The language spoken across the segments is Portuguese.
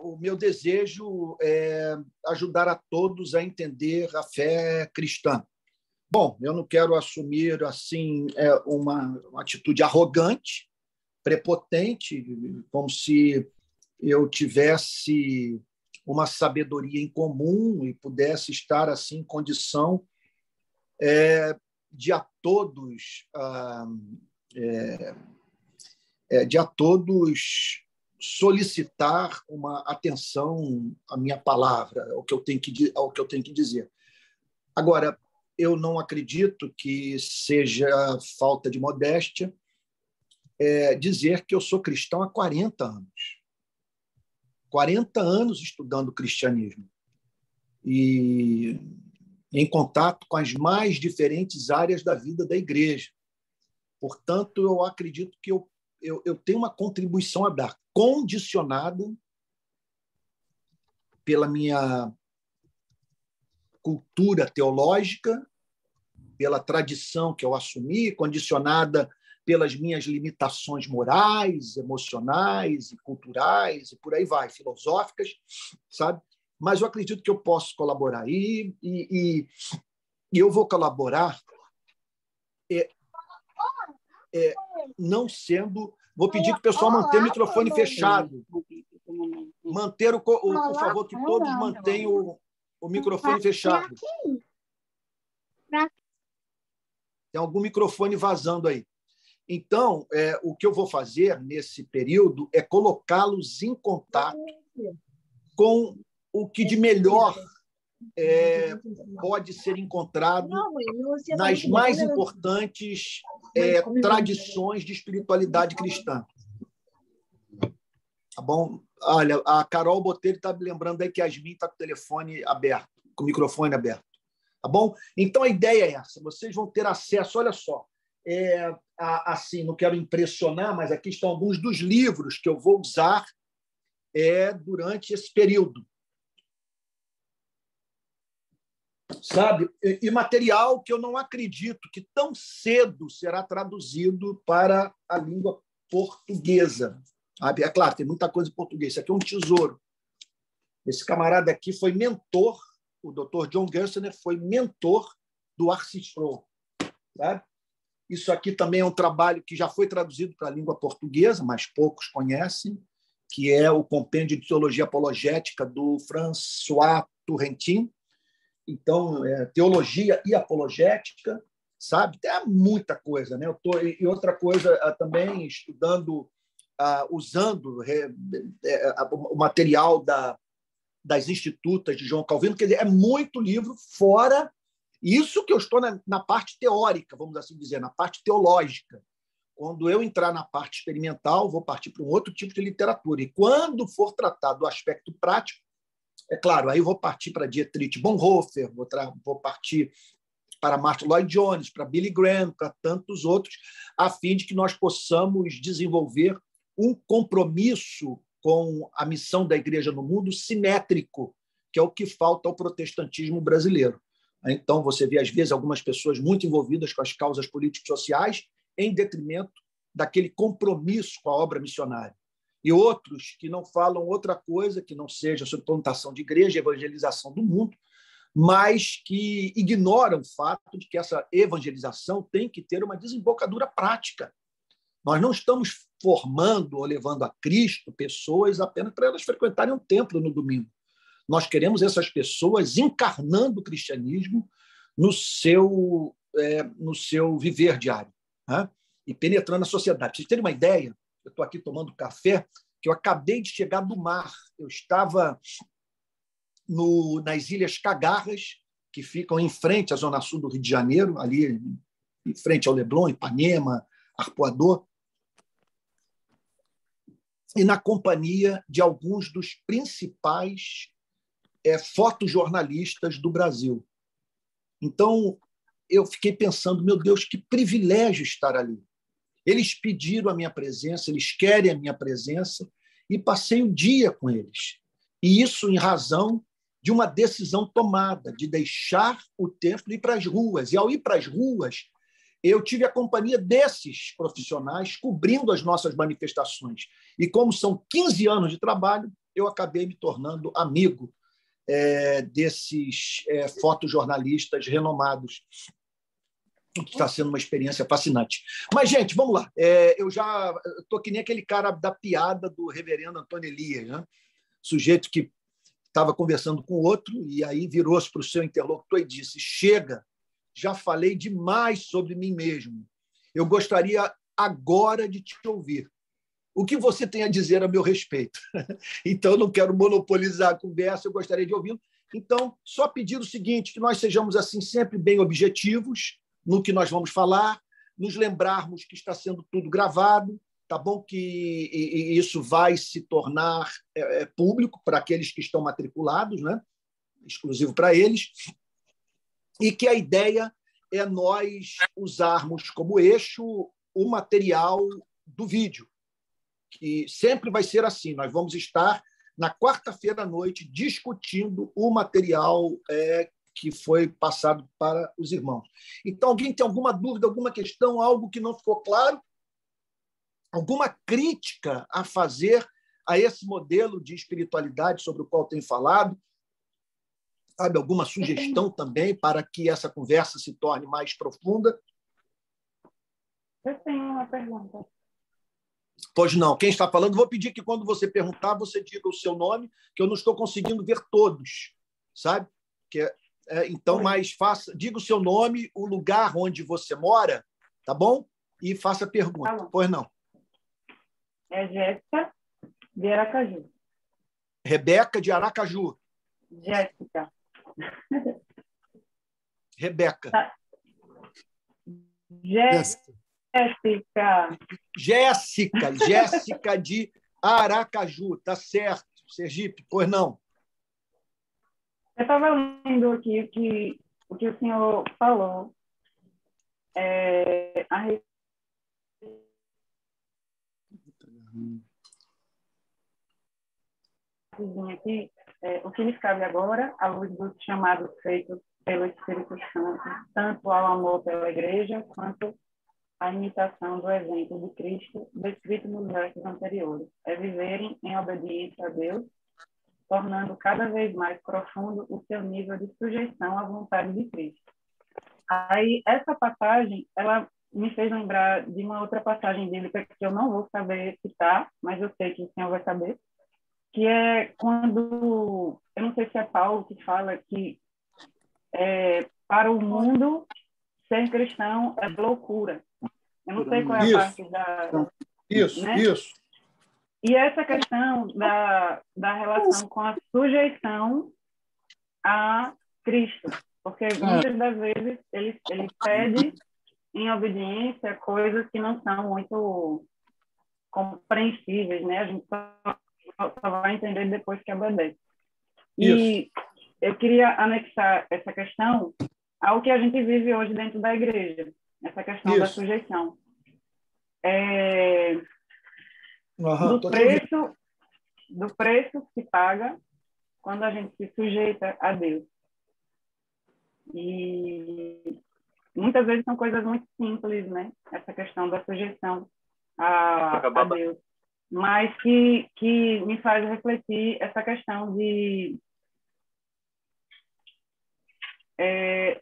O meu desejo é ajudar a todos a entender a fé cristã. Bom, eu não quero assumir assim uma atitude arrogante, prepotente, como se eu tivesse uma sabedoria em comum e pudesse estar assim em condição de a todos solicitar uma atenção à minha palavra, ao que eu tenho que dizer. Agora, eu não acredito que seja falta de modéstia dizer que eu sou cristão há 40 anos. 40 anos estudando cristianismo e em contato com as mais diferentes áreas da vida da igreja. Portanto, eu acredito que eu tenho uma contribuição a dar, condicionada pela minha cultura teológica, pela tradição que eu assumi, condicionada pelas minhas limitações morais, emocionais e culturais, e por aí vai, filosóficas, sabe? Mas eu acredito que eu posso colaborar. E eu vou colaborar não sendo... Vou pedir que o pessoal mantenha o microfone fechado. Por favor, que todos mantenham o microfone fechado. Tem algum microfone vazando aí. Então, o que eu vou fazer nesse período é colocá-los em contato com o que de melhor pode ser encontrado nas mais importantes tradições de espiritualidade cristã. Tá bom? Olha, a Carol Botelho está me lembrando aí que a Yasmin está com o telefone aberto, com o microfone aberto. Tá bom? Então, a ideia é essa. Vocês vão ter acesso, olha só, assim, não quero impressionar, mas aqui estão alguns dos livros que eu vou usar durante esse período. Sabe? E material que eu não acredito que tão cedo será traduzido para a língua portuguesa. É claro, tem muita coisa em português. Isso aqui é um tesouro. Esse camarada aqui foi mentor, o Dr. John Gerstner foi mentor do R.C. Sproul. Sabe? Isso aqui também é um trabalho que já foi traduzido para a língua portuguesa, mas poucos conhecem, que é o Compêndio de Teologia Apologética do François Turretin. Então, teologia e apologética, sabe? Tem muita coisa, né? E outra coisa também, estudando, usando o material das Institutas de João Calvino, quer dizer, é muito livro fora isso que eu estou na parte teórica, vamos assim dizer, na parte teológica. Quando eu entrar na parte experimental, vou partir para um outro tipo de literatura. E quando for tratar do aspecto prático, é claro, aí eu vou partir para Dietrich Bonhoeffer, vou partir para Martin Lloyd Jones, para Billy Graham, para tantos outros, a fim de que nós possamos desenvolver um compromisso com a missão da Igreja no mundo simétrico, que é o que falta ao protestantismo brasileiro. Então, você vê, às vezes, algumas pessoas muito envolvidas com as causas políticas e sociais em detrimento daquele compromisso com a obra missionária. E outros que não falam outra coisa que não seja sobre plantação de igreja, evangelização do mundo, mas que ignoram o fato de que essa evangelização tem que ter uma desembocadura prática. Nós não estamos formando ou levando a Cristo pessoas apenas para elas frequentarem um templo no domingo. Nós queremos essas pessoas encarnando o cristianismo no seu viver diário, né? E penetrando a sociedade. Para vocês terem uma ideia, eu estou aqui tomando café, que eu acabei de chegar do mar. Eu estava nas Ilhas Cagarras, que ficam em frente à Zona Sul do Rio de Janeiro, ali em frente ao Leblon, Ipanema, Arpoador, e na companhia de alguns dos principais fotojornalistas do Brasil. Então, eu fiquei pensando, meu Deus, que privilégio estar ali. Eles pediram a minha presença, eles querem a minha presença, e passei o dia com eles. E isso em razão de uma decisão tomada, de deixar o templo e ir para as ruas. E, ao ir para as ruas, eu tive a companhia desses profissionais cobrindo as nossas manifestações. E como são 15 anos de trabalho, eu acabei me tornando amigo desses fotojornalistas renomados. Está sendo uma experiência fascinante. Mas, gente, vamos lá. Eu já estou que nem aquele cara da piada do reverendo Antônio Elias, né? Sujeito que estava conversando com outro e aí virou-se para o seu interlocutor e disse: chega, já falei demais sobre mim mesmo. Eu gostaria agora de te ouvir. O que você tem a dizer a meu respeito? Então, eu não quero monopolizar a conversa, eu gostaria de ouvi-lo. Então, só pedir o seguinte, que nós sejamos assim sempre bem objetivos no que nós vamos falar, nos lembrarmos que está sendo tudo gravado, tá bom? Que isso vai se tornar público para aqueles que estão matriculados, né? Exclusivo para eles, e que a ideia é nós usarmos como eixo o material do vídeo, que sempre vai ser assim. Nós vamos estar na quarta-feira à noite discutindo o material que foi passado para os irmãos. Então, alguém tem alguma dúvida, alguma questão, algo que não ficou claro? Alguma crítica a fazer a esse modelo de espiritualidade sobre o qual tenho falado? Sabe, alguma sugestão também para que essa conversa se torne mais profunda? Eu tenho uma pergunta. Pois não. Quem está falando? Vou pedir que, quando você perguntar, você diga o seu nome, que eu não estou conseguindo ver todos, sabe? Então, mas diga o seu nome, o lugar onde você mora, tá bom? E faça a pergunta. Tá. Pois não. É Jéssica, de Aracaju. Rebeca, de Aracaju. Jéssica. Rebeca. Tá. Jéssica. Jéssica, de Aracaju. Tá certo, Sergipe. Pois não. Eu estava lendo aqui o que o senhor falou a respeito aqui, o que lhes cabe agora, à luz dos chamados feitos pelo Espírito Santo, tanto ao amor pela Igreja, quanto à imitação do exemplo de Cristo descrito nos versos anteriores, é viverem em obediência a Deus, tornando cada vez mais profundo o seu nível de sujeição à vontade de Cristo. Aí, essa passagem, ela me fez lembrar de uma outra passagem bíblica que eu não vou saber citar, mas eu sei que o senhor vai saber, que é quando, eu não sei se é Paulo que fala que para o mundo ser cristão é loucura. Eu não sei qual é a parte da... Isso. E essa questão da relação com a sujeição a Cristo, porque muitas das vezes ele pede em obediência coisas que não são muito compreensíveis, né? A gente só vai entender depois que obedece. E eu queria anexar essa questão ao que a gente vive hoje dentro da igreja, essa questão da sujeição. Do preço que se paga quando a gente se sujeita a Deus. E muitas vezes são coisas muito simples, né? Essa questão da sujeição a Deus. Mas que me faz refletir essa questão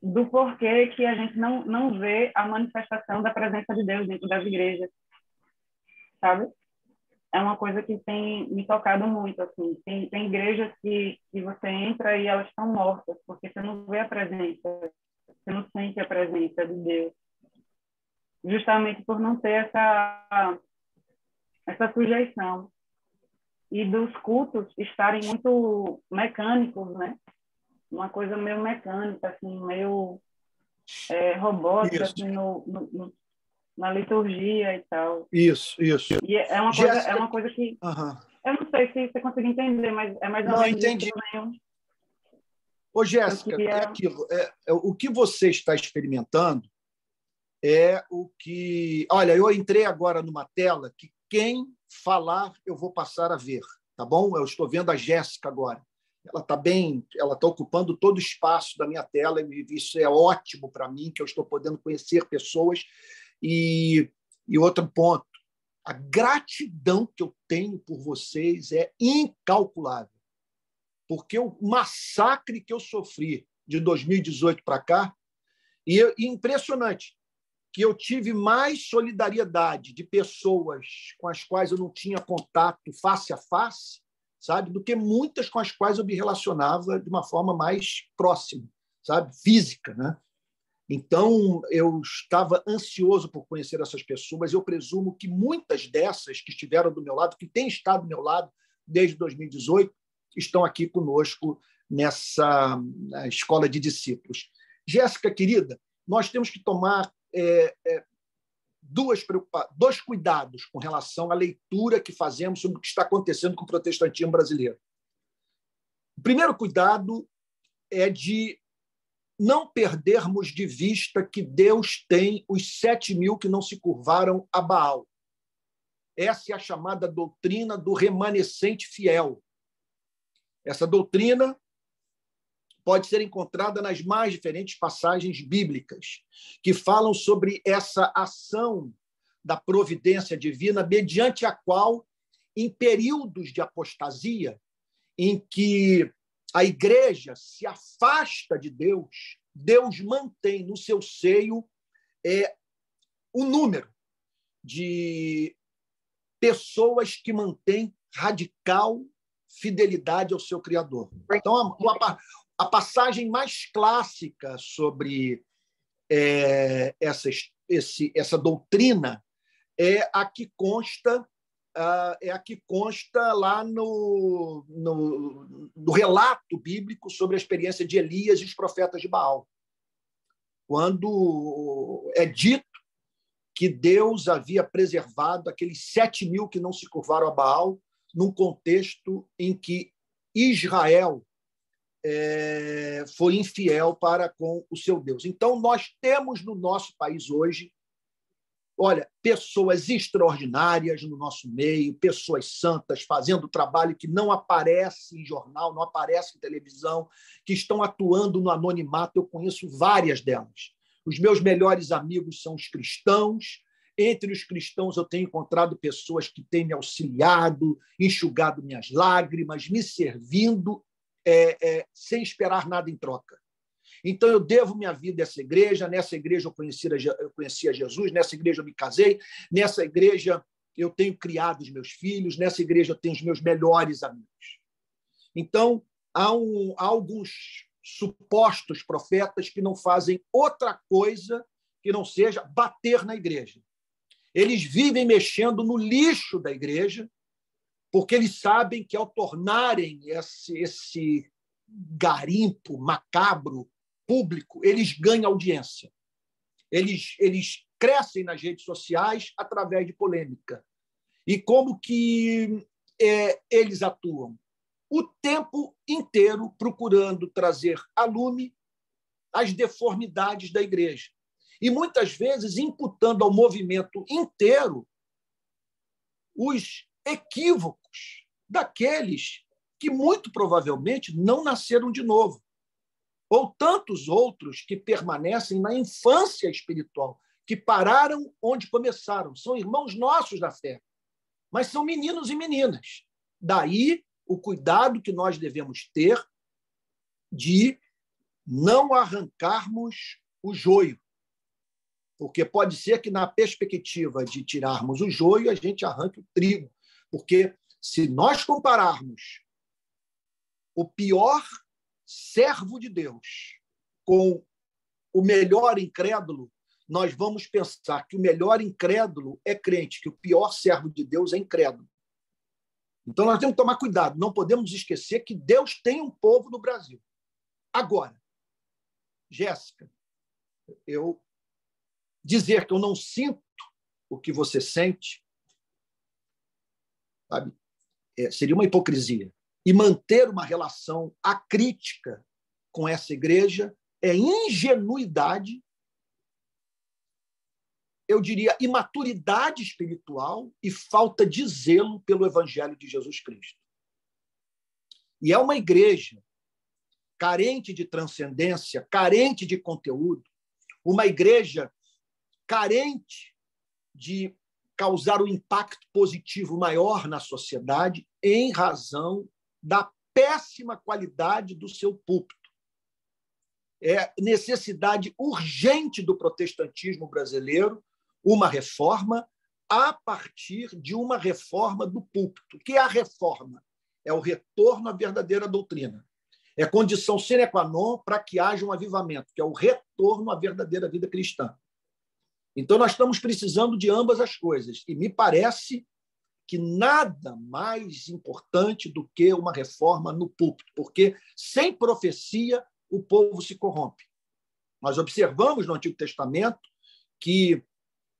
do porquê que a gente não vê a manifestação da presença de Deus dentro das igrejas, sabe? É uma coisa que tem me tocado muito, assim. Tem igrejas que você entra e elas estão mortas, porque você não vê a presença, você não sente a presença de Deus. Justamente por não ter essa sujeição. E dos cultos estarem muito mecânicos, né? Uma coisa meio mecânica, assim, meio robótica, assim, na liturgia e tal. Isso. E é uma coisa que... Eu não sei se você conseguiu entender, mas é mais ou menos entendi. Isso também. Ô, Jéssica, é aquilo. O que você está experimentando é o que... Olha, eu entrei agora numa tela que quem falar eu vou passar a ver, tá bom? Eu estou vendo a Jéssica agora. Ela está ocupando todo o espaço da minha tela e isso é ótimo para mim, que eu estou podendo conhecer pessoas. E outro ponto, A gratidão que eu tenho por vocês é incalculável, porque o massacre que eu sofri de 2018 para cá, e impressionante, que eu tive mais solidariedade de pessoas com as quais eu não tinha contato face a face, sabe, do que muitas com as quais eu me relacionava de uma forma mais próxima, sabe, física, né? Então, eu estava ansioso por conhecer essas pessoas. Eu presumo que muitas dessas que estiveram do meu lado, que têm estado do meu lado desde 2018, estão aqui conosco nessa escola de discípulos. Jéssica, querida, nós temos que tomar dois cuidados com relação à leitura que fazemos sobre o que está acontecendo com o protestantismo brasileiro. O primeiro cuidado é de não perdermos de vista que Deus tem os 7.000 que não se curvaram a Baal. Essa é a chamada doutrina do remanescente fiel. Essa doutrina pode ser encontrada nas mais diferentes passagens bíblicas, que falam sobre essa ação da providência divina, mediante a qual, em períodos de apostasia, em que a igreja se afasta de Deus, Deus mantém no seu seio o número de pessoas que mantêm radical fidelidade ao seu Criador. Então, a passagem mais clássica sobre essa doutrina é a que consta lá no relato bíblico sobre a experiência de Elias e os profetas de Baal, quando é dito que Deus havia preservado aqueles 7.000 que não se curvaram a Baal, num contexto em que Israel foi infiel para com o seu Deus. Então, nós temos no nosso país hoje, olha, pessoas extraordinárias no nosso meio, pessoas santas fazendo trabalho que não aparece em jornal, não aparece em televisão, que estão atuando no anonimato. Eu conheço várias delas. Os meus melhores amigos são os cristãos. Entre os cristãos, eu tenho encontrado pessoas que têm me auxiliado, enxugado minhas lágrimas, me servindo sem esperar nada em troca. Então, eu devo minha vida a essa igreja. Nessa igreja eu conheci a Jesus, nessa igreja eu me casei, nessa igreja eu tenho criado os meus filhos, nessa igreja eu tenho os meus melhores amigos. Então, há alguns supostos profetas que não fazem outra coisa que não seja bater na igreja. Eles vivem mexendo no lixo da igreja, porque eles sabem que, ao tornarem esse garimpo macabro público, eles ganham audiência. Eles crescem nas redes sociais através de polêmica. E como que eles atuam? O tempo inteiro procurando trazer à lume as deformidades da igreja. E, muitas vezes, imputando ao movimento inteiro os equívocos daqueles que, muito provavelmente, não nasceram de novo. Ou tantos outros que permanecem na infância espiritual, que pararam onde começaram. São irmãos nossos da fé, mas são meninos e meninas. Daí o cuidado que nós devemos ter de não arrancarmos o joio, porque pode ser que, na perspectiva de tirarmos o joio, a gente arranque o trigo, porque se nós compararmos o pior servo de Deus com o melhor incrédulo, nós vamos pensar que o melhor incrédulo é crente, que o pior servo de Deus é incrédulo. Então, nós temos que tomar cuidado. Não podemos esquecer que Deus tem um povo no Brasil. Agora, Jéssica, eu dizer que eu não sinto o que você sente, sabe, seria uma hipocrisia. E manter uma relação acrítica com essa igreja é ingenuidade, eu diria imaturidade espiritual e falta de zelo pelo Evangelho de Jesus Cristo. E é uma igreja carente de transcendência, carente de conteúdo, uma igreja carente de causar um impacto positivo maior na sociedade em razão da péssima qualidade do seu púlpito. É necessidade urgente do protestantismo brasileiro uma reforma a partir de uma reforma do púlpito. O que é a reforma? É o retorno à verdadeira doutrina. É condição sine qua non para que haja um avivamento, que é o retorno à verdadeira vida cristã. Então, nós estamos precisando de ambas as coisas. E me parece que nada mais importante do que uma reforma no púlpito, porque sem profecia o povo se corrompe. Nós observamos no Antigo Testamento que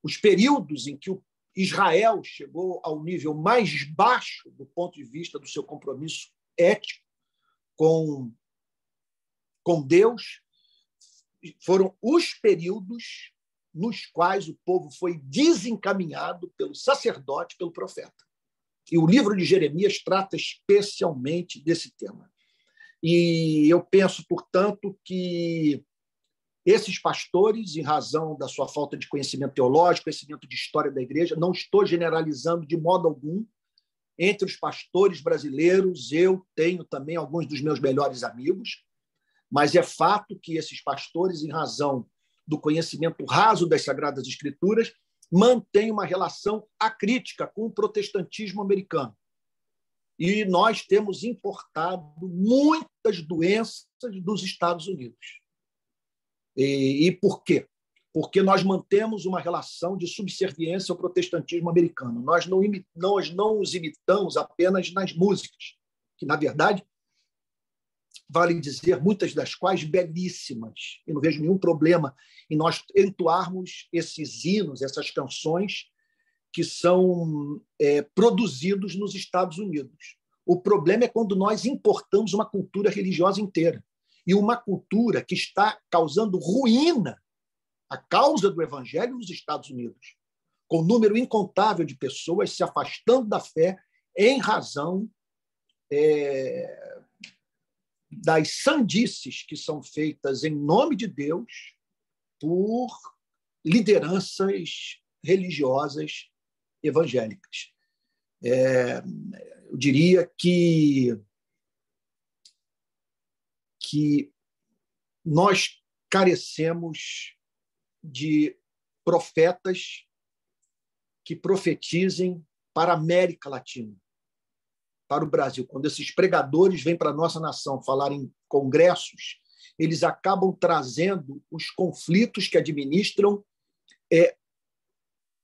os períodos em que Israel chegou ao nível mais baixo do ponto de vista do seu compromisso ético com Deus foram os períodos nos quais o povo foi desencaminhado pelo sacerdote, pelo profeta. E o livro de Jeremias trata especialmente desse tema. E eu penso, portanto, que esses pastores, em razão da sua falta de conhecimento teológico, conhecimento de história da igreja, não estou generalizando de modo algum, entre os pastores brasileiros, eu tenho também alguns dos meus melhores amigos, mas é fato que esses pastores, em razão do conhecimento raso das Sagradas Escrituras, mantêm uma relação acrítica com o protestantismo americano. E nós temos importado muitas doenças dos Estados Unidos. E por quê? Porque nós mantemos uma relação de subserviência ao protestantismo americano. Nós não os imitamos apenas nas músicas, que, na verdade, vale dizer, muitas das quais belíssimas. Eu não vejo nenhum problema em nós entoarmos esses hinos, essas canções que são produzidos nos Estados Unidos. O problema é quando nós importamos uma cultura religiosa inteira e uma cultura que está causando ruína à causa do evangelho nos Estados Unidos, com um número incontável de pessoas se afastando da fé em razão das sandices que são feitas em nome de Deus por lideranças religiosas evangélicas. Eu diria que nós carecemos de profetas que profetizem para a América Latina, para o Brasil. Quando esses pregadores vêm para a nossa nação falar em congressos, eles acabam trazendo os conflitos que administram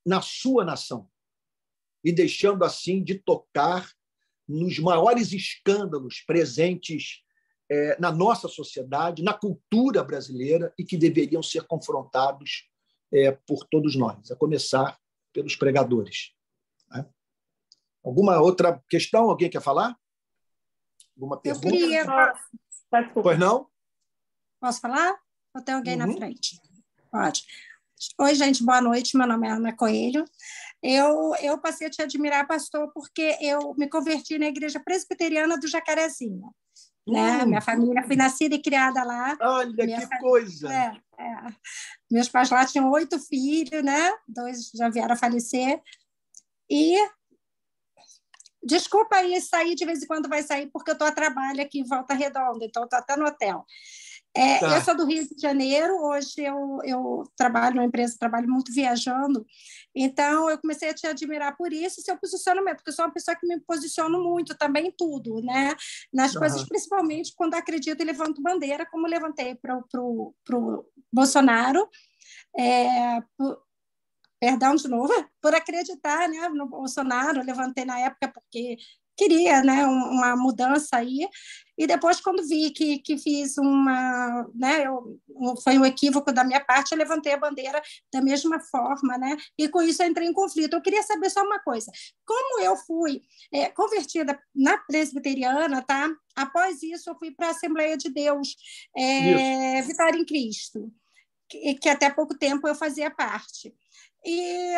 na sua nação e deixando, assim, de tocar nos maiores escândalos presentes na nossa sociedade, na cultura brasileira e que deveriam ser confrontados por todos nós, a começar pelos pregadores. Né? Alguma outra questão? Alguém quer falar? Alguma pergunta? Eu queria... Pois não? Posso falar? Ou tem alguém na frente? Pode. Oi, gente, boa noite. Meu nome é Ana Coelho. Eu passei a te admirar, pastor, porque eu me converti na Igreja Presbiteriana do Jacarezinho. Né? Minha família foi nascida e criada lá. Olha, que coisa! Meus pais lá tinham 8 filhos, né? 2 já vieram a falecer. E desculpa aí sair, de vez em quando vai sair, porque eu estou a trabalho aqui em Volta Redonda, então estou até no hotel. Tá. Eu sou do Rio de Janeiro, hoje eu trabalho numa empresa, trabalho muito viajando, então eu comecei a te admirar por isso, seu posicionamento, porque eu sou uma pessoa que me posiciono muito também em tudo, né? Nas coisas, principalmente quando acredito e levanto bandeira, como levantei para o Bolsonaro, perdão de novo, por acreditar, né, no Bolsonaro, eu levantei na época porque queria, né, uma mudança aí, e depois quando vi que fiz uma, né, foi um equívoco da minha parte, eu levantei a bandeira da mesma forma, né, e com isso eu entrei em conflito. Eu queria saber só uma coisa, como eu fui convertida na presbiteriana, tá? Após isso eu fui para a Assembleia de Deus, Vitória em Cristo, que até pouco tempo eu fazia parte. E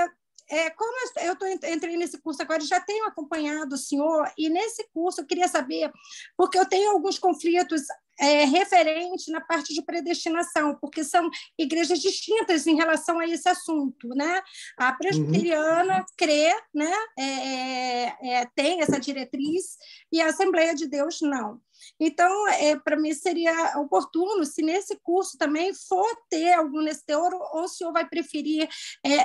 como entrei nesse curso agora, já tenho acompanhado o senhor, e nesse curso eu queria saber, porque eu tenho alguns conflitos referente na parte de predestinação, porque são igrejas distintas em relação a esse assunto, né? A presbiteriana crê, né? Tem essa diretriz, e a Assembleia de Deus não. Então, para mim, seria oportuno, se nesse curso também for ter algum nesse teor, ou o senhor vai preferir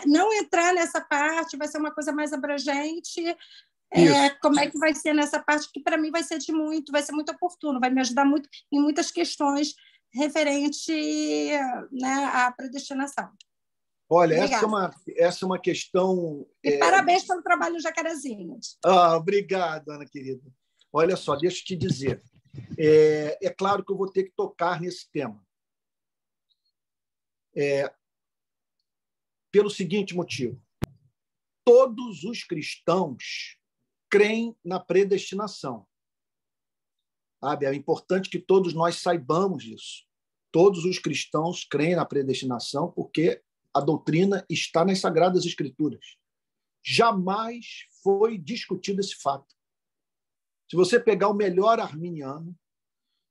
não entrar nessa parte, vai ser uma coisa mais abrangente. Como é que vai ser nessa parte, que para mim vai ser muito oportuno, vai me ajudar muito em muitas questões referente, né, à predestinação. Olha, essa é uma questão... E parabéns pelo trabalho, Jacarezinhos. Obrigado, Ana querida. Olha só, deixa eu te dizer. É claro que eu vou ter que tocar nesse tema. Pelo seguinte motivo. Todos os cristãos creem na predestinação. Sabe? É importante que todos nós saibamos disso. Todos os cristãos creem na predestinação porque a doutrina está nas Sagradas Escrituras. Jamais foi discutido esse fato. Se você pegar o melhor arminiano,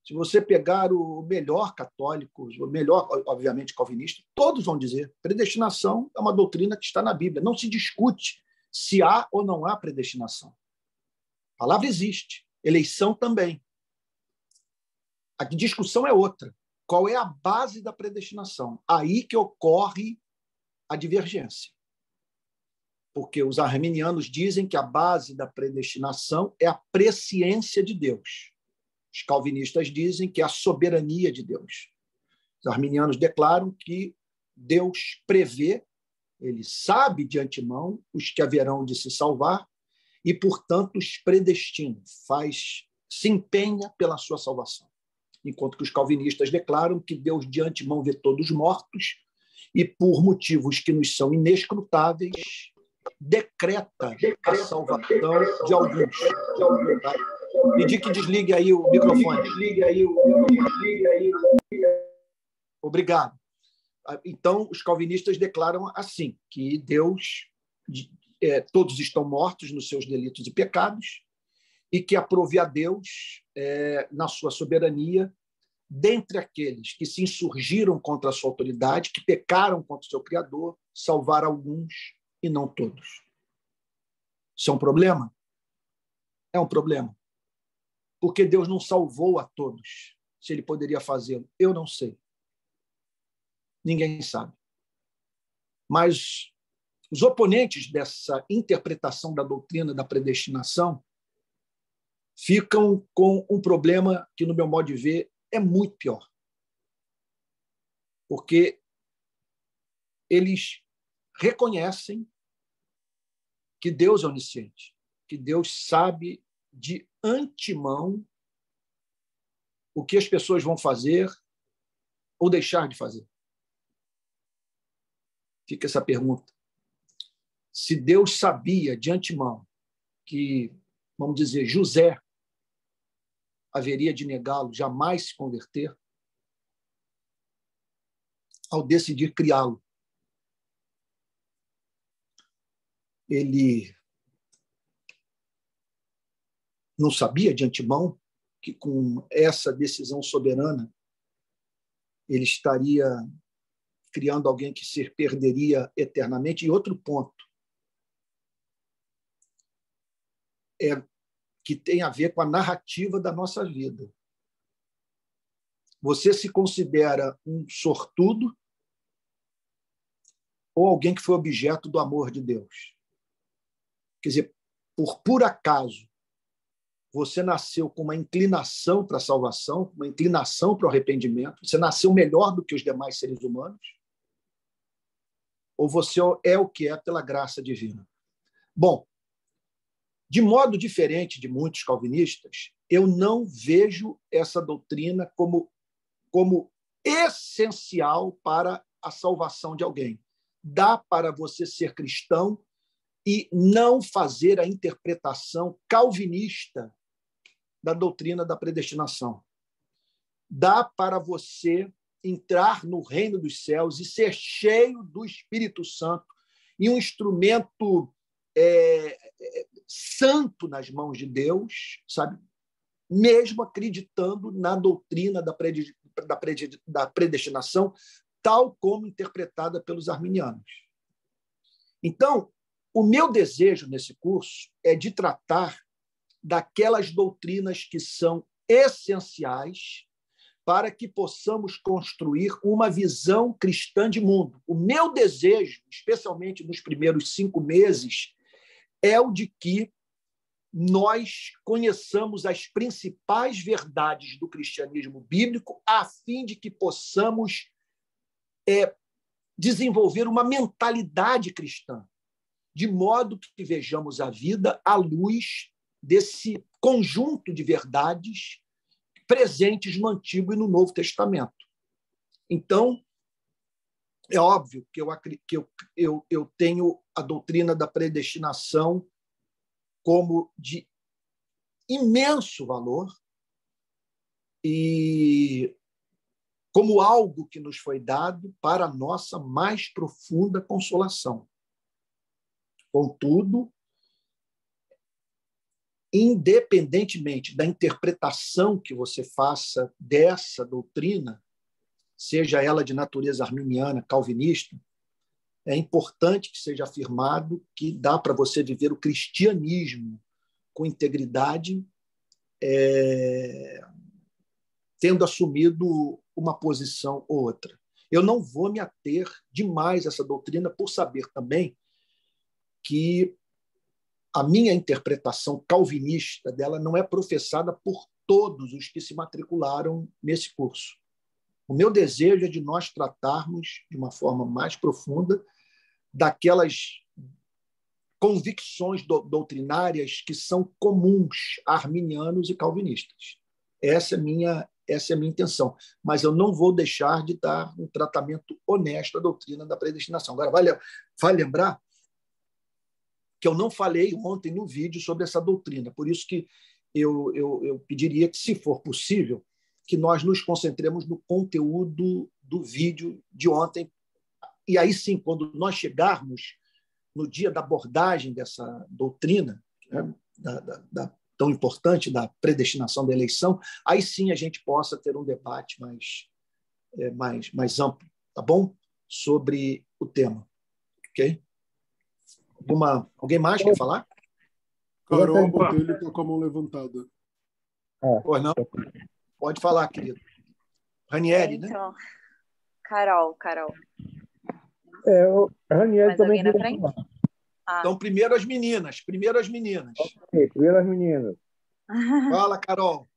se você pegar o melhor católico, o melhor, obviamente, calvinista, todos vão dizer predestinação é uma doutrina que está na Bíblia. Não se discute se há ou não há predestinação. A palavra existe, eleição também. A discussão é outra. Qual é a base da predestinação? Aí que ocorre a divergência. Porque os arminianos dizem que a base da predestinação é a presciência de Deus. Os calvinistas dizem que é a soberania de Deus. Os arminianos declaram que Deus prevê, ele sabe de antemão os que haverão de se salvar e, portanto, os predestina, se empenha pela sua salvação. Enquanto que os calvinistas declaram que Deus de antemão vê todos mortos e, por motivos que nos são inescrutáveis, decreta a salvação de alguns. Pedir que desligue aí o microfone. Obrigado. Então, os calvinistas declaram assim, que Deus, todos estão mortos nos seus delitos e pecados, e que aprove a Deus, na sua soberania, dentre aqueles que se insurgiram contra a sua autoridade, que pecaram contra o seu Criador, salvar alguns e não todos. Isso é um problema? É um problema. Porque Deus não salvou a todos. Se ele poderia fazê-lo, eu não sei. Ninguém sabe. Mas os oponentes dessa interpretação da doutrina da predestinação ficam com um problema que, no meu modo de ver, é muito pior. Porque eles reconhecem que Deus é onisciente, que Deus sabe de antemão o que as pessoas vão fazer ou deixar de fazer. Fica essa pergunta. Se Deus sabia de antemão que, vamos dizer, José haveria de negá-lo, jamais se converter, ao decidir criá-lo, ele não sabia de antemão que, com essa decisão soberana, ele estaria criando alguém que se perderia eternamente. E outro ponto que tem a ver com a narrativa da nossa vida. Você se considera um sortudo ou alguém que foi objeto do amor de Deus? Quer dizer, por acaso, você nasceu com uma inclinação para a salvação, uma inclinação para o arrependimento, você nasceu melhor do que os demais seres humanos? Ou você é o que é pela graça divina? Bom, de modo diferente de muitos calvinistas, eu não vejo essa doutrina como essencial para a salvação de alguém. Dá para você ser cristão e não fazer a interpretação calvinista da doutrina da predestinação. Dá para você entrar no reino dos céus e ser cheio do Espírito Santo e um instrumento santo nas mãos de Deus, sabe? mesmo acreditando na doutrina da predestinação, tal como interpretada pelos arminianos. Então, o meu desejo nesse curso é de tratar daquelas doutrinas que são essenciais para que possamos construir uma visão cristã de mundo. O meu desejo, especialmente nos primeiros 5 meses, é o de que nós conheçamos as principais verdades do cristianismo bíblico, a fim de que possamos desenvolver uma mentalidade cristã, de modo que vejamos a vida à luz desse conjunto de verdades presentes no Antigo e no Novo Testamento. Então, é óbvio que eu tenho a doutrina da predestinação como de imenso valor e como algo que nos foi dado para a nossa mais profunda consolação. Contudo, independentemente da interpretação que você faça dessa doutrina, seja ela de natureza arminiana, calvinista, é importante que seja afirmado que dá para você viver o cristianismo com integridade, tendo assumido uma posição ou outra. Eu não vou me ater demais a essa doutrina, por saber também que a minha interpretação calvinista dela não é professada por todos os que se matricularam nesse curso. O meu desejo é de nós tratarmos de uma forma mais profunda daquelas convicções doutrinárias que são comuns a arminianos e calvinistas. Essa é a minha intenção. Mas eu não vou deixar de dar um tratamento honesto à doutrina da predestinação. Agora, vai lembrar que eu não falei ontem no vídeo sobre essa doutrina. Por isso que eu pediria que, se for possível, que nós nos concentremos no conteúdo do vídeo de ontem. E aí sim, quando nós chegarmos no dia da abordagem dessa doutrina, né, tão importante da predestinação da eleição, aí sim a gente possa ter um debate mais amplo, tá bom? Sobre o tema. Ok? Alguém mais quer falar? Carol Botelho está com a mão levantada. Pois não? Pode falar, querido. Ranieri, então, né? Carol. Ranieri também alguém na frente? Então, primeiro as meninas. Ok, primeiro as meninas. Fala, Carol.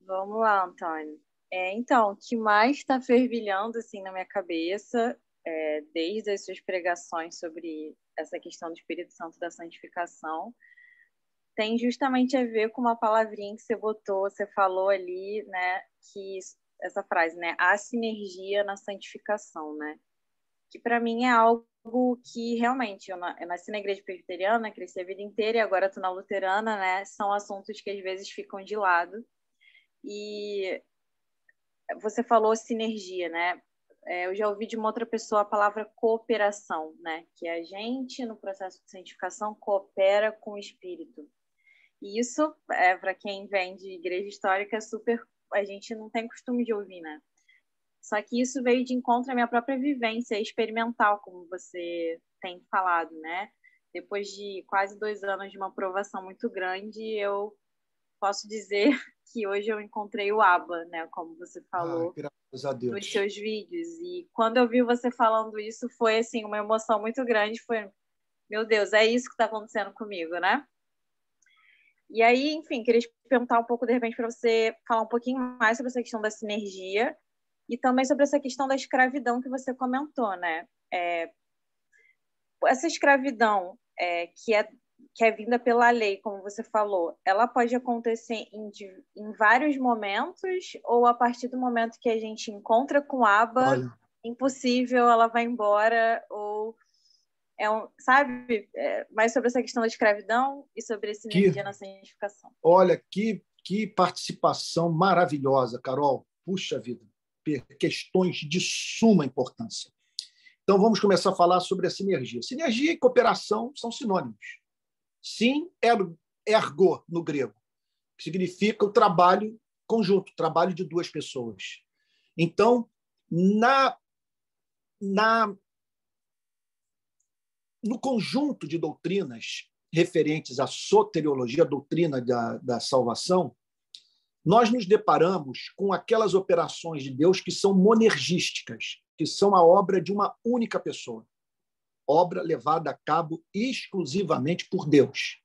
Vamos lá, Antônio. Então, o que mais está fervilhando assim, na minha cabeça, desde as suas pregações sobre essa questão do Espírito Santo da santificação, tem justamente a ver com uma palavrinha que você falou ali, né, que essa frase, né, a sinergia na santificação, né, que para mim é algo que realmente eu nasci na igreja presbiteriana, cresci a vida inteira e agora estou na luterana, né, são assuntos que às vezes ficam de lado. E você falou sinergia, né? Eu já ouvi de uma outra pessoa a palavra cooperação, né? Que a gente, no processo de santificação, coopera com o Espírito. E isso, para quem vem de igreja histórica, a gente não tem costume de ouvir, né? Só que isso veio de encontro à minha própria vivência experimental, como você tem falado, né? Depois de quase 2 anos de uma provação muito grande, eu posso dizer que hoje eu encontrei o Abba, né? Como você falou, graças a Deus, nos seus vídeos. E quando eu vi você falando isso, foi assim, uma emoção muito grande. Foi, meu Deus, é isso que está acontecendo comigo, né? E aí, enfim, queria te perguntar um pouco, de repente, para você falar um pouquinho mais sobre essa questão da sinergia e também sobre essa questão da escravidão que você comentou, né? Essa escravidão que é vinda pela lei, como você falou, ela pode acontecer em vários momentos ou a partir do momento que a gente encontra com Abba, impossível, ela vai embora, ou sabe? Mais sobre essa questão da escravidão e sobre essa energia na santificação. Olha, que participação maravilhosa, Carol. Puxa vida, questões de suma importância. Então, vamos começar a falar sobre a sinergia. Sinergia e cooperação são sinônimos. Sim, ergo, no grego. que significa o trabalho conjunto, trabalho de duas pessoas. Então, no conjunto de doutrinas referentes à soteriologia, a doutrina da salvação, nós nos deparamos com aquelas operações de Deus que são monergísticas, que são a obra de uma única pessoa, obra levada a cabo exclusivamente por Deus.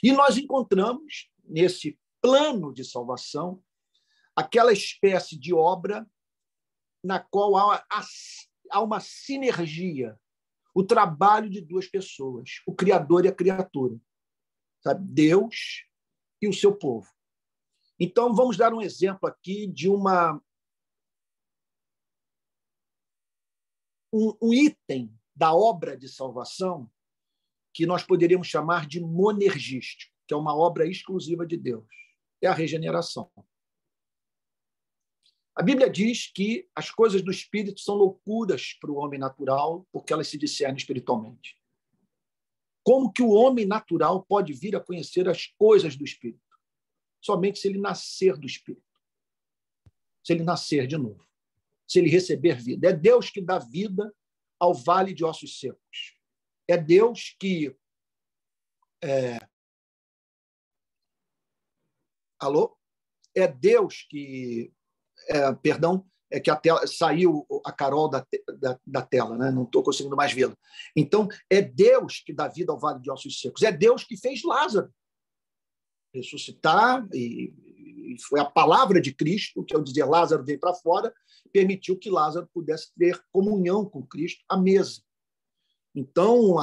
E nós encontramos, nesse plano de salvação, aquela espécie de obra na qual há uma sinergia, o trabalho de duas pessoas, o Criador e a criatura, sabe? Deus e o seu povo. Então, vamos dar um exemplo aqui de um item da obra de salvação que nós poderíamos chamar de monergístico, que é uma obra exclusiva de Deus. É a regeneração. A Bíblia diz que as coisas do Espírito são loucuras para o homem natural, porque elas se discernem espiritualmente. Como que o homem natural pode vir a conhecer as coisas do Espírito? Somente se ele nascer do Espírito. Se ele nascer de novo. Se ele receber vida. É Deus que dá vida ao vale de ossos secos. É Deus que... Alô? É Deus que... que a tela, saiu a Carol da tela, né? Não estou conseguindo mais vê-la. Então, é Deus que dá vida ao vale de ossos secos. É Deus que fez Lázaro ressuscitar, e foi a palavra de Cristo, que ao dizer Lázaro veio para fora, permitiu que Lázaro pudesse ter comunhão com Cristo à mesa. Então,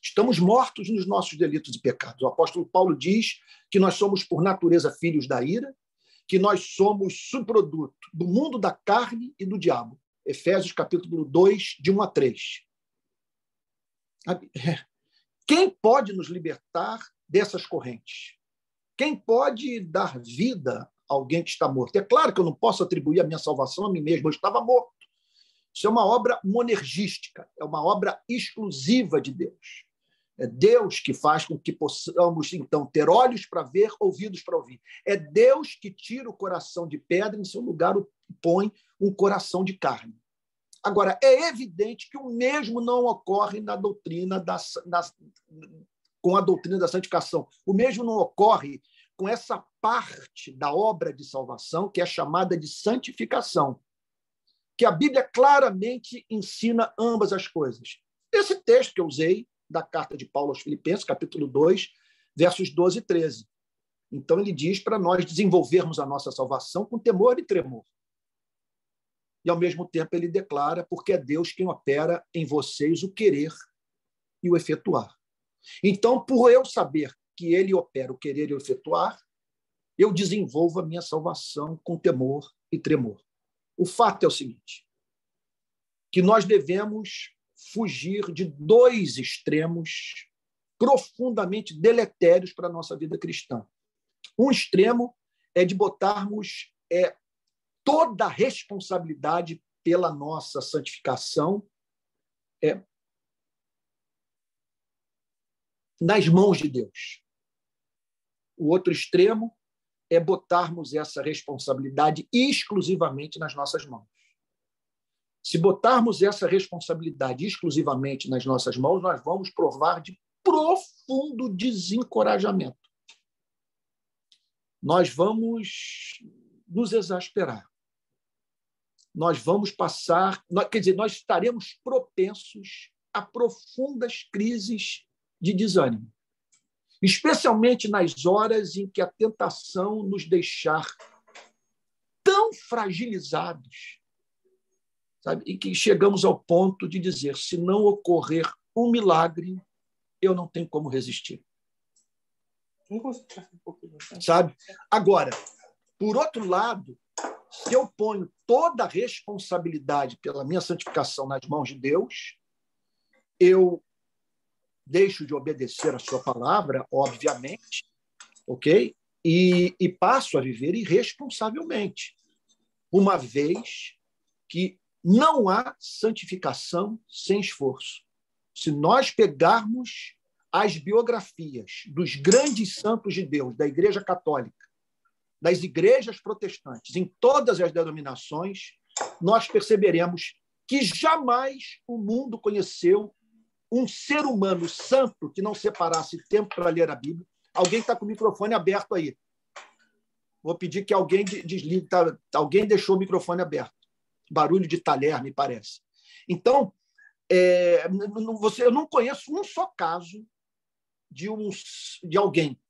estamos mortos nos nossos delitos e pecados. O apóstolo Paulo diz que nós somos, por natureza, filhos da ira, que nós somos subproduto do mundo da carne e do diabo. Efésios, capítulo 2, de 1 a 3. Quem pode nos libertar dessas correntes? Quem pode dar vida a alguém que está morto? É claro que eu não posso atribuir a minha salvação a mim mesmo, eu estava morto. Isso é uma obra monergística, é uma obra exclusiva de Deus. É Deus que faz com que possamos, então, ter olhos para ver, ouvidos para ouvir. É Deus que tira o coração de pedra e, em seu lugar, põe um coração de carne. Agora, é evidente que o mesmo não ocorre na doutrina com a doutrina da santificação. O mesmo não ocorre com essa parte da obra de salvação que é chamada de santificação, que a Bíblia claramente ensina ambas as coisas. Esse texto que eu usei, da carta de Paulo aos Filipenses, capítulo 2, versos 12 e 13. Então, ele diz para nós desenvolvermos a nossa salvação com temor e tremor. E, ao mesmo tempo, ele declara, porque é Deus quem opera em vocês o querer e o efetuar. Então, por eu saber que ele opera o querer e o efetuar, eu desenvolvo a minha salvação com temor e tremor. O fato é o seguinte, que nós devemos fugir de dois extremos profundamente deletérios para a nossa vida cristã. Um extremo é de botarmos toda a responsabilidade pela nossa santificação nas mãos de Deus. O outro extremo é botarmos essa responsabilidade exclusivamente nas nossas mãos. Se botarmos essa responsabilidade exclusivamente nas nossas mãos, nós vamos provar de profundo desencorajamento. Nós vamos nos exasperar. Nós vamos passar... nós estaremos propensos a profundas crises de desânimo, especialmente nas horas em que a tentação nos deixar tão fragilizados, sabe? E que chegamos ao ponto de dizer, se não ocorrer um milagre, eu não tenho como resistir. Sabe? Agora, por outro lado, se eu ponho toda a responsabilidade pela minha santificação nas mãos de Deus, eu deixo de obedecer a sua palavra, obviamente, ok? E passo a viver irresponsavelmente, uma vez que não há santificação sem esforço. Se nós pegarmos as biografias dos grandes santos de Deus, da Igreja Católica, das igrejas protestantes, em todas as denominações, nós perceberemos que jamais o mundo conheceu um ser humano santo que não separasse tempo para ler a Bíblia. Alguém está com o microfone aberto aí. Vou pedir que alguém desligue. Alguém deixou o microfone aberto. Barulho de talher, me parece. Então, eu não conheço um só caso de alguém,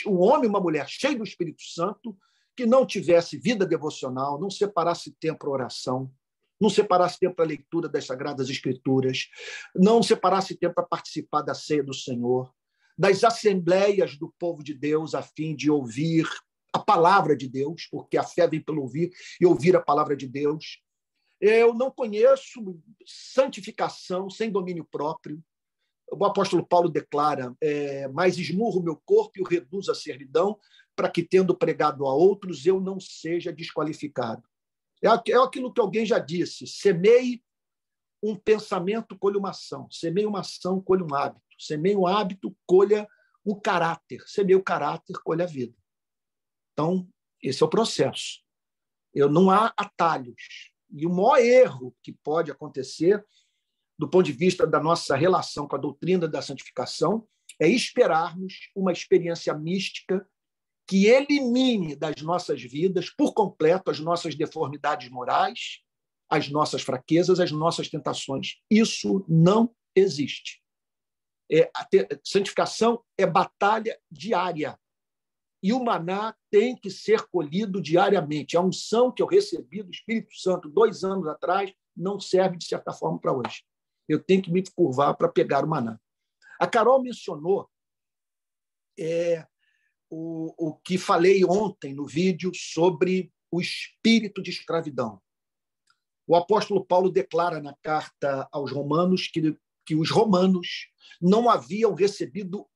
um homem e uma mulher cheio do Espírito Santo, que não tivesse vida devocional, não separasse tempo para oração, não separasse tempo para a leitura das Sagradas Escrituras, não separasse tempo para participar da ceia do Senhor, das assembleias do povo de Deus, a fim de ouvir a palavra de Deus, porque a fé vem pelo ouvir e ouvir a palavra de Deus. Eu não conheço santificação sem domínio próprio. O apóstolo Paulo declara, mas esmurro o meu corpo e o reduzo à servidão, para que, tendo pregado a outros, eu não seja desqualificado. É aquilo que alguém já disse: semeie um pensamento, colha uma ação. Semeie uma ação, colha um hábito. Semeie um hábito, colha um caráter. Semeie o caráter, colha a vida. Então, esse é o processo. Não há atalhos. E o maior erro que pode acontecer, do ponto de vista da nossa relação com a doutrina da santificação, é esperarmos uma experiência mística que elimine das nossas vidas, por completo, as nossas deformidades morais, as nossas fraquezas, as nossas tentações. Isso não existe. Santificação é batalha diária. E o maná tem que ser colhido diariamente. A unção que eu recebi do Espírito Santo 2 anos atrás não serve, de certa forma, para hoje. Eu tenho que me curvar para pegar o maná. A Carol mencionou o que falei ontem no vídeo sobre o espírito de escravidão. O apóstolo Paulo declara na carta aos Romanos que os romanos não haviam recebido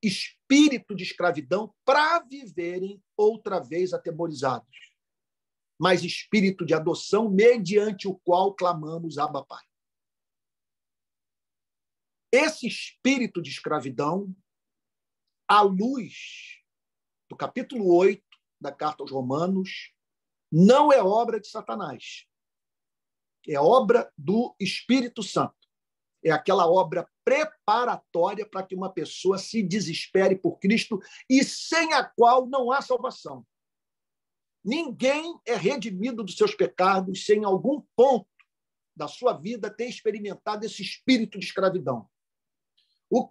espírito de escravidão para viverem outra vez atemorizados, mas espírito de adoção, mediante o qual clamamos Abba, Pai. Esse espírito de escravidão, à luz do capítulo 8 da carta aos Romanos, não é obra de Satanás. É obra do Espírito Santo. É aquela obra preparatória para que uma pessoa se desespere por Cristo e sem a qual não há salvação. Ninguém é redimido dos seus pecados sem, em algum ponto da sua vida, ter experimentado esse espírito de escravidão.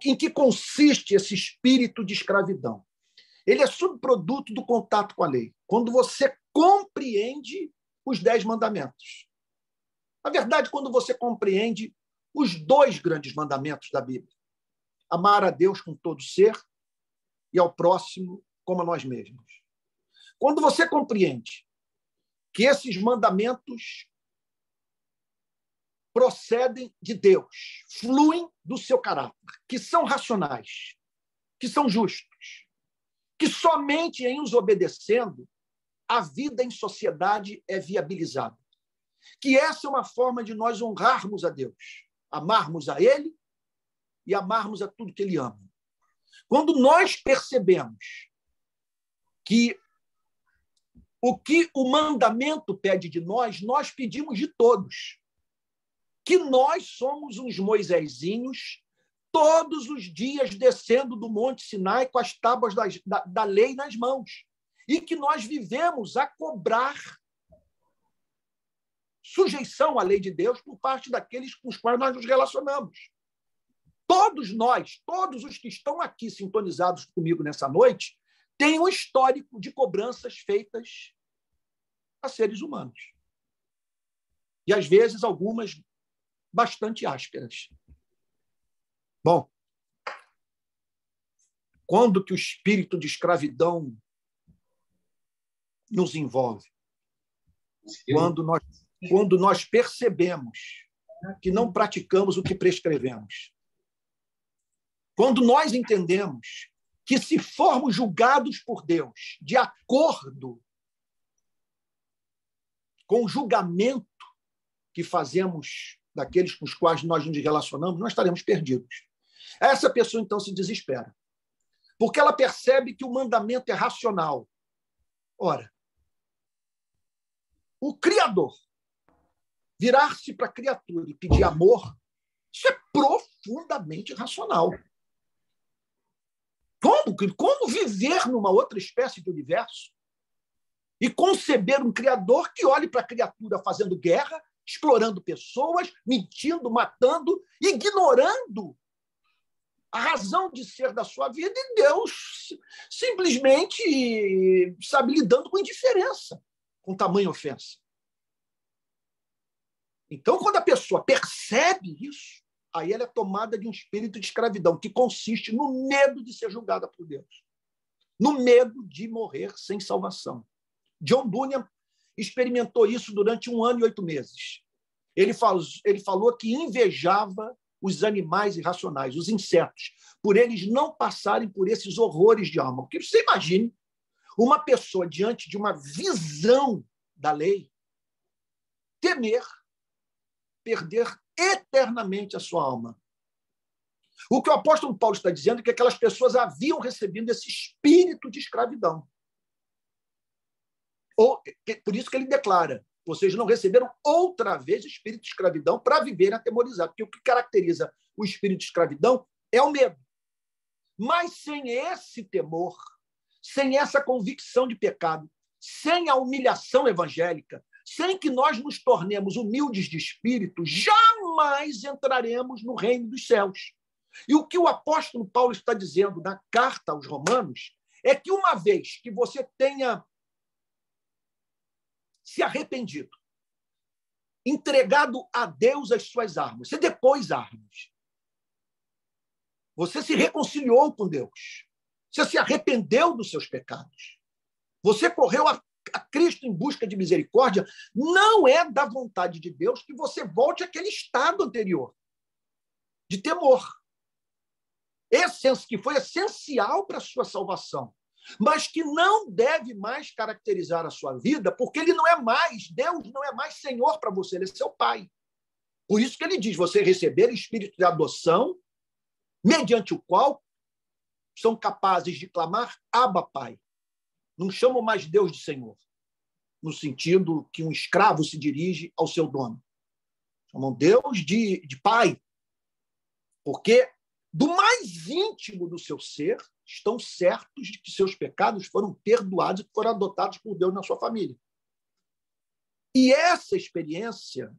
Em que consiste esse espírito de escravidão? Ele é subproduto do contato com a lei. Quando você compreende os 10 mandamentos. Na verdade, quando você compreende os 2 grandes mandamentos da Bíblia: amar a Deus com todo ser e ao próximo como a nós mesmos. Quando você compreende que esses mandamentos procedem de Deus, fluem do seu caráter, que são racionais, que são justos, que somente em os obedecendo a vida em sociedade é viabilizada. Que essa é uma forma de nós honrarmos a Deus, amarmos a Ele e amarmos a tudo que Ele ama. Quando nós percebemos que o que o mandamento pede de nós, nós pedimos de todos. Que nós somos uns Moisésinhos, todos os dias descendo do Monte Sinai com as tábuas da lei nas mãos. E que nós vivemos a cobrar sujeição à lei de Deus por parte daqueles com os quais nós nos relacionamos. Todos nós, todos os que estão aqui sintonizados comigo nessa noite, têm um histórico de cobranças feitas a seres humanos. E, às vezes, algumas bastante ásperas. Bom, quando que o espírito de escravidão nos envolve? Quando nós percebemos que não praticamos o que prescrevemos. Quando nós entendemos que, se formos julgados por Deus de acordo com o julgamento que fazemos daqueles com os quais nós nos relacionamos, nós estaremos perdidos. Essa pessoa, então, se desespera, porque ela percebe que o mandamento é racional. Ora, o Criador virar-se para a criatura e pedir amor, isso é profundamente racional. Como viver numa outra espécie de universo e conceber um Criador que olhe para a criatura fazendo guerra, explorando pessoas, mentindo, matando, ignorando a razão de ser da sua vida, e Deus simplesmente, sabe, lidando com indiferença, com tamanha ofensa. Então, quando a pessoa percebe isso, aí ela é tomada de um espírito de escravidão, que consiste no medo de ser julgada por Deus, no medo de morrer sem salvação. John Bunyan experimentou isso durante 1 ano e 8 meses. Ele falou que invejava os animais irracionais, os insetos, por eles não passarem por esses horrores de alma. Porque você imagine uma pessoa diante de uma visão da lei temer perder eternamente a sua alma. O que o apóstolo Paulo está dizendo é que aquelas pessoas haviam recebido esse espírito de escravidão. Por isso que ele declara: vocês não receberam outra vez o espírito de escravidão para viverem atemorizados. Porque o que caracteriza o espírito de escravidão é o medo. Mas sem esse temor, sem essa convicção de pecado, sem a humilhação evangélica, sem que nós nos tornemos humildes de espírito, jamais entraremos no reino dos céus. E o que o apóstolo Paulo está dizendo na carta aos Romanos é que uma vez que você tenha se arrependido, entregado a Deus as suas armas, você depôs armas, você se reconciliou com Deus, você se arrependeu dos seus pecados, você correu a Cristo em busca de misericórdia, não é da vontade de Deus que você volte àquele estado anterior de temor. Esse que foi essencial para a sua salvação, mas que não deve mais caracterizar a sua vida, porque ele não é mais, Deus não é mais Senhor para você, ele é seu Pai. Por isso que ele diz: você receber o espírito de adoção, mediante o qual são capazes de clamar Abba, Pai. Não chamam mais Deus de Senhor, no sentido que um escravo se dirige ao seu dono. Chamam Deus de Pai, porque do mais íntimo do seu ser estão certos de que seus pecados foram perdoados e foram adotados por Deus na sua família. E essa experiência,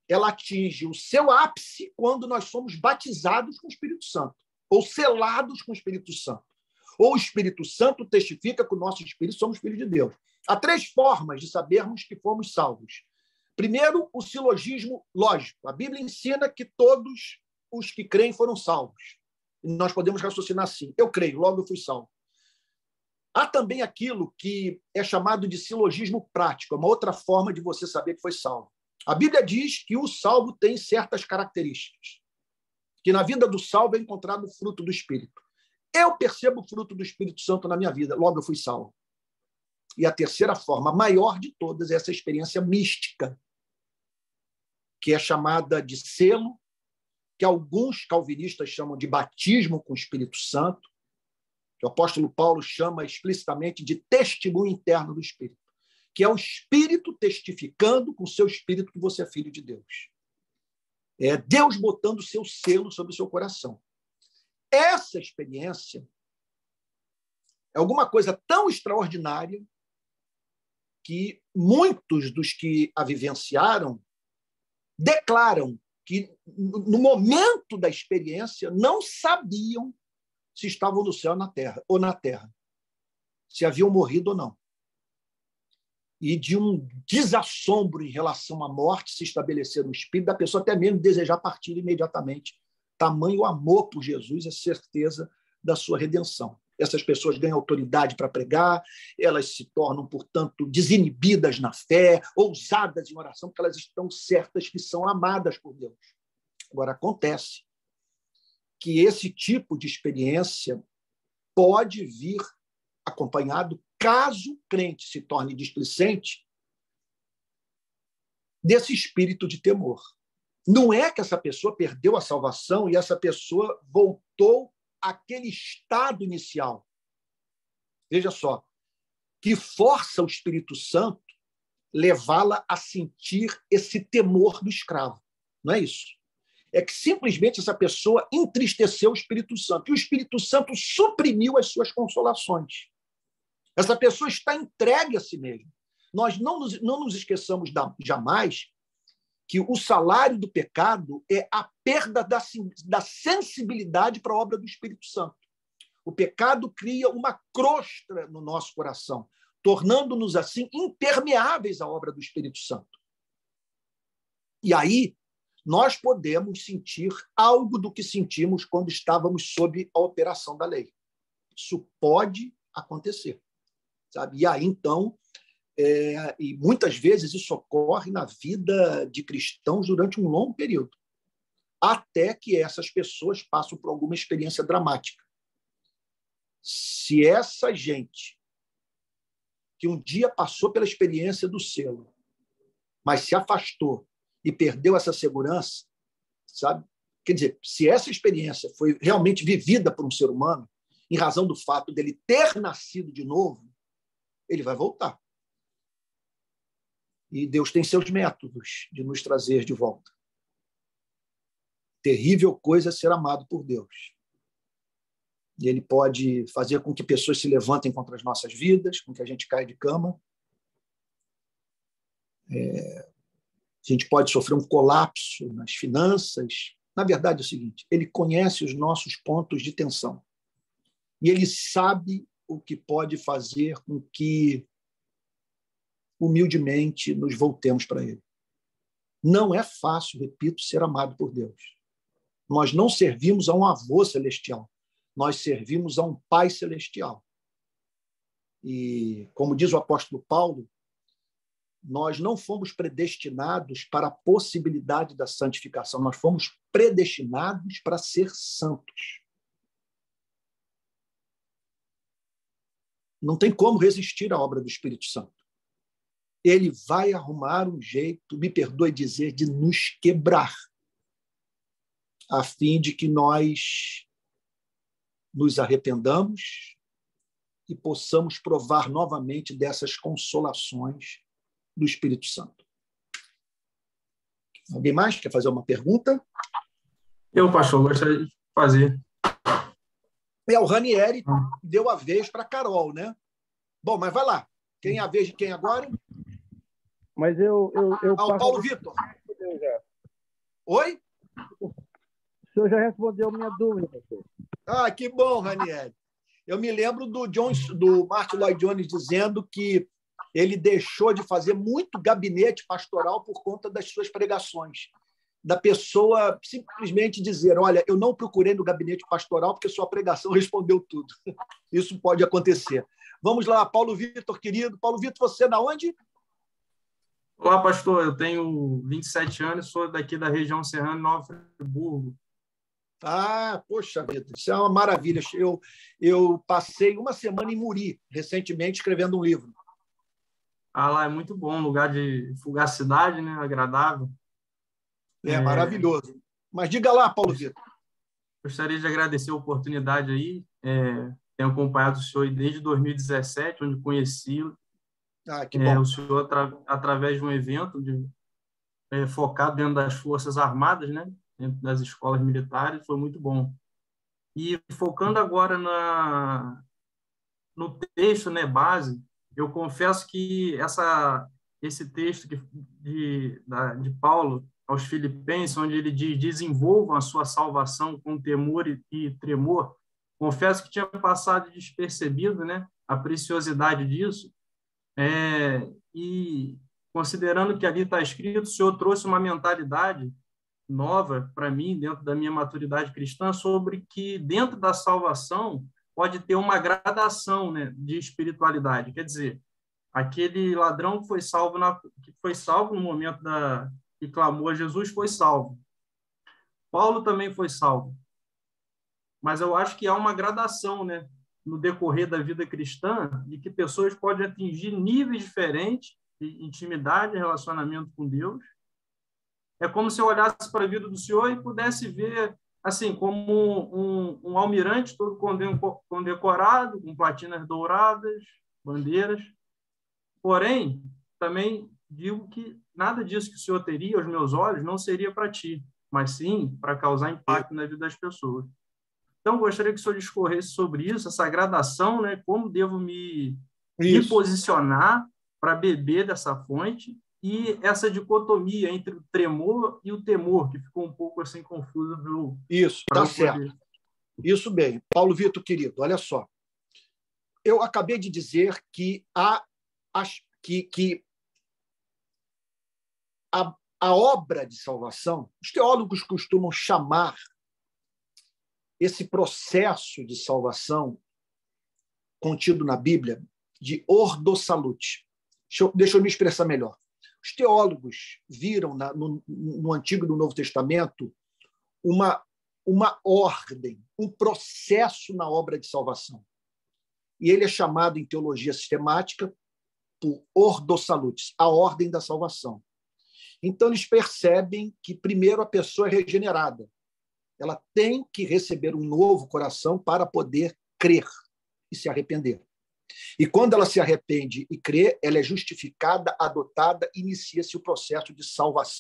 ela atinge o seu ápice quando nós somos batizados com o Espírito Santo, ou selados com o Espírito Santo. Ou o Espírito Santo testifica que o nosso espírito somos filhos de Deus. Há 3 formas de sabermos que fomos salvos. Primeiro, o silogismo lógico. A Bíblia ensina que todos os que creem foram salvos. E nós podemos raciocinar assim: eu creio, logo eu fui salvo. Há também aquilo que é chamado de silogismo prático, é uma outra forma de você saber que foi salvo. A Bíblia diz que o salvo tem certas características, que na vida do salvo é encontrado o fruto do Espírito. Eu percebo o fruto do Espírito Santo na minha vida, logo eu fui salvo. E a terceira forma, a maior de todas, é essa experiência mística, que é chamada de selo, que alguns calvinistas chamam de batismo com o Espírito Santo, que o apóstolo Paulo chama explicitamente de testemunho interno do Espírito, que é o Espírito testificando com o seu Espírito que você é filho de Deus. É Deus botando o seu selo sobre o seu coração. Essa experiência é alguma coisa tão extraordinária que muitos dos que a vivenciaram declaram que, no momento da experiência, não sabiam se estavam no céu ou na terra, se haviam morrido ou não. E de um desassombro em relação à morte se estabelecer no espírito da pessoa, até mesmo desejar partir imediatamente. Tamanho amor por Jesus, a certeza da sua redenção. Essas pessoas ganham autoridade para pregar, elas se tornam, portanto, desinibidas na fé, ousadas em oração, porque elas estão certas que são amadas por Deus. Agora, acontece que esse tipo de experiência pode vir acompanhado, caso o crente se torne displicente, desse espírito de temor. Não é que essa pessoa perdeu a salvação e essa pessoa voltou àquele estado inicial. Veja só, que força o Espírito Santo levá-la a sentir esse temor do escravo. Não é isso. É que simplesmente essa pessoa entristeceu o Espírito Santo. E o Espírito Santo suprimiu as suas consolações. Essa pessoa está entregue a si mesma. Nós não nos esqueçamos jamais que o salário do pecado é a perda da sensibilidade para a obra do Espírito Santo. O pecado cria uma crosta no nosso coração, tornando-nos, assim, impermeáveis à obra do Espírito Santo. E aí, nós podemos sentir algo do que sentimos quando estávamos sob a operação da lei. Isso pode acontecer, sabe? E aí, então, e muitas vezes isso ocorre na vida de cristãos durante um longo período, até que essas pessoas passam por alguma experiência dramática. Se essa gente que um dia passou pela experiência do selo, mas se afastou e perdeu essa segurança, sabe? Quer dizer, se essa experiência foi realmente vivida por um ser humano, em razão do fato dele ter nascido de novo, ele vai voltar. E Deus tem seus métodos de nos trazer de volta. Terrível coisa é ser amado por Deus. E ele pode fazer com que pessoas se levantem contra as nossas vidas, com que a gente caia de cama. A gente pode sofrer um colapso nas finanças. Na verdade, é o seguinte, ele conhece os nossos pontos de tensão. E ele sabe o que pode fazer com que, humildemente, nos voltemos para ele. Não é fácil, repito, ser amado por Deus. Nós não servimos a um avô celestial. Nós servimos a um Pai celestial. E, como diz o apóstolo Paulo, nós não fomos predestinados para a possibilidade da santificação, nós fomos predestinados para ser santos. Não tem como resistir à obra do Espírito Santo. Ele vai arrumar um jeito, me perdoe dizer, de nos quebrar, a fim de que nós nos arrependamos e possamos provar novamente dessas consolações do Espírito Santo. Alguém mais quer fazer uma pergunta? Eu, pastor, gostaria de fazer. O Ranieri deu a vez para a Carol, né? Bom, mas vai lá. Quem é a vez de quem agora? Mas eu o Paulo Vitor. Oi? O senhor já respondeu minha dúvida, pastor. Ah, que bom, Ranieri. Eu me lembro do Martin Lloyd Jones dizendo que ele deixou de fazer muito gabinete pastoral por conta das suas pregações. Da pessoa simplesmente dizer, olha, eu não procurei no gabinete pastoral porque sua pregação respondeu tudo. Isso pode acontecer. Vamos lá, Paulo Vitor, querido. Paulo Vitor, você é de onde? Olá, pastor. Eu tenho 27 anos, sou daqui da região serrana, Nova Friburgo. Ah, poxa vida, isso é uma maravilha. Eu passei uma semana em Muri, recentemente, escrevendo um livro. Ah, lá é muito bom, lugar de fugacidade, né? Agradável. Maravilhoso. Mas diga lá, Paulo Vitor. Gostaria de agradecer a oportunidade aí. Tenho acompanhado o senhor desde 2017, onde conheci-lo. Ah, que bom. O senhor, através de um evento focado dentro das Forças Armadas, né? Dentro das escolas militares, foi muito bom. E focando agora no texto, né, base, eu confesso que esse texto de Paulo aos Filipenses, onde ele diz, desenvolvam a sua salvação com temor e tremor, confesso que tinha passado despercebido, né, a preciosidade disso, e considerando que ali está escrito, o Senhor trouxe uma mentalidade nova para mim, dentro da minha maturidade cristã, sobre que dentro da salvação pode ter uma gradação, né, de espiritualidade. Quer dizer, aquele ladrão que foi salvo no momento que clamou a Jesus foi salvo. Paulo também foi salvo. Mas eu acho que há uma gradação, né, no decorrer da vida cristã, de que pessoas podem atingir níveis diferentes de intimidade e relacionamento com Deus, É como se eu olhasse para a vida do senhor e pudesse ver assim como um almirante todo condecorado, com platinas douradas, bandeiras. Porém, também digo que nada disso que o senhor teria aos meus olhos não seria para ti, mas sim para causar impacto na vida das pessoas. Então, gostaria que o senhor discorresse sobre isso, essa gradação, né? Como devo me posicionar para beber dessa fonte, e essa dicotomia entre o tremor e o temor, que ficou um pouco assim confuso. Isso, está certo. Isso bem. Paulo Vitor, querido, olha só. Eu acabei de dizer que a obra de salvação, os teólogos costumam chamar esse processo de salvação contido na Bíblia de ordo-salute. Deixa eu me expressar melhor. Os teólogos viram no Antigo e no Novo Testamento uma ordem, um processo na obra de salvação. E ele é chamado em teologia sistemática por ordo-salutes, a ordem da salvação. Então, eles percebem que, primeiro, a pessoa é regenerada. Ela tem que receber um novo coração para poder crer e se arrepender. E quando ela se arrepende e crê, ela é justificada, adotada, inicia-se o processo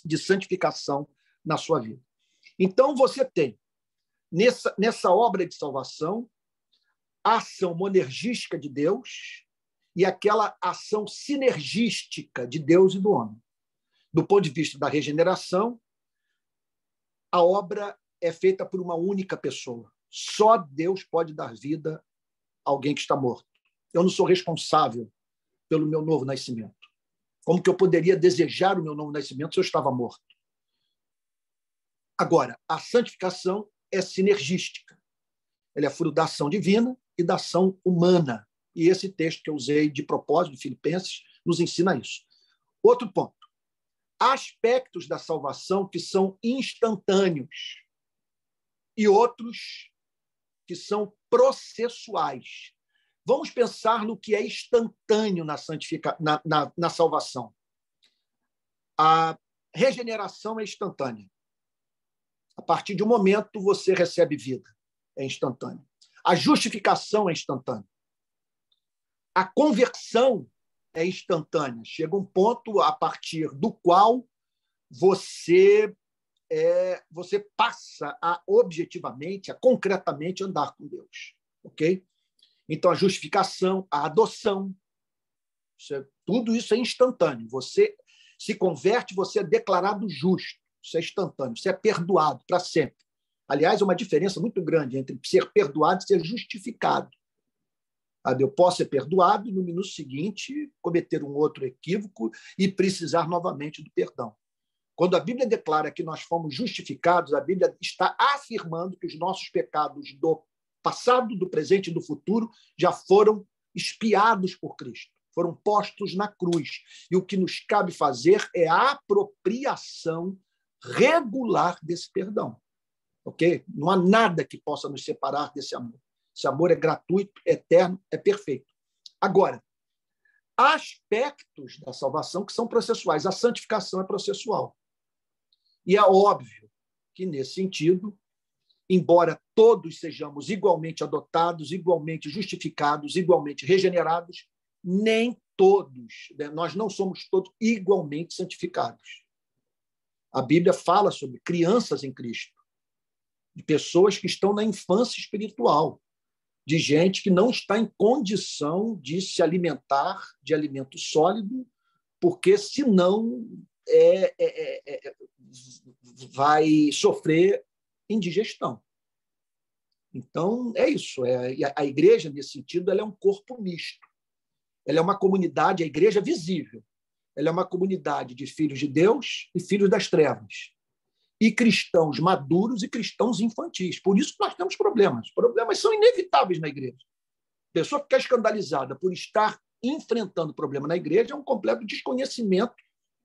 de santificação na sua vida. Então, você tem, nessa obra de salvação, a ação monergística de Deus e aquela ação sinergística de Deus e do homem. Do ponto de vista da regeneração, a obra é feita por uma única pessoa. Só Deus pode dar vida a alguém que está morto. Eu não sou responsável pelo meu novo nascimento. Como que eu poderia desejar o meu novo nascimento se eu estava morto? Agora, a santificação é sinergística. Ela é fruto da ação divina e da ação humana. E esse texto que eu usei de propósito, de Filipenses, nos ensina isso. Outro ponto. Há aspectos da salvação que são instantâneos e outros que são processuais. Vamos pensar no que é instantâneo na salvação. A regeneração é instantânea. A partir de um momento, você recebe vida. É instantâneo. A justificação é instantânea. A conversão é instantânea. Chega um ponto a partir do qual você passa a objetivamente, a concretamente andar com Deus. Ok? Então, a justificação, a adoção, tudo isso é instantâneo. Você se converte, você é declarado justo. Isso é instantâneo. Você é perdoado para sempre. Aliás, é uma diferença muito grande entre ser perdoado e ser justificado. Eu posso ser perdoado e, no minuto seguinte, cometer um outro equívoco e precisar novamente do perdão. Quando a Bíblia declara que nós fomos justificados, a Bíblia está afirmando que os nossos pecados do passado, do presente e do futuro já foram expiados por Cristo, foram postos na cruz. E o que nos cabe fazer é a apropriação regular desse perdão. Okay? Não há nada que possa nos separar desse amor. Esse amor é gratuito, é eterno, é perfeito. Agora, há aspectos da salvação que são processuais. A santificação é processual. E é óbvio que, nesse sentido, embora todos sejamos igualmente adotados, igualmente justificados, igualmente regenerados, nem todos, nós não somos todos igualmente santificados. A Bíblia fala sobre crianças em Cristo, de pessoas que estão na infância espiritual, de gente que não está em condição de se alimentar de alimento sólido, porque, senão, vai sofrer indigestão. Então, é isso. A igreja, nesse sentido, ela é um corpo misto. Ela é uma comunidade, a igreja visível. Ela é uma comunidade de filhos de Deus e filhos das trevas. E cristãos maduros e cristãos infantis. Por isso que nós temos problemas. Problemas são inevitáveis na igreja. A pessoa que fica escandalizada por estar enfrentando problema na igreja é um completo desconhecimento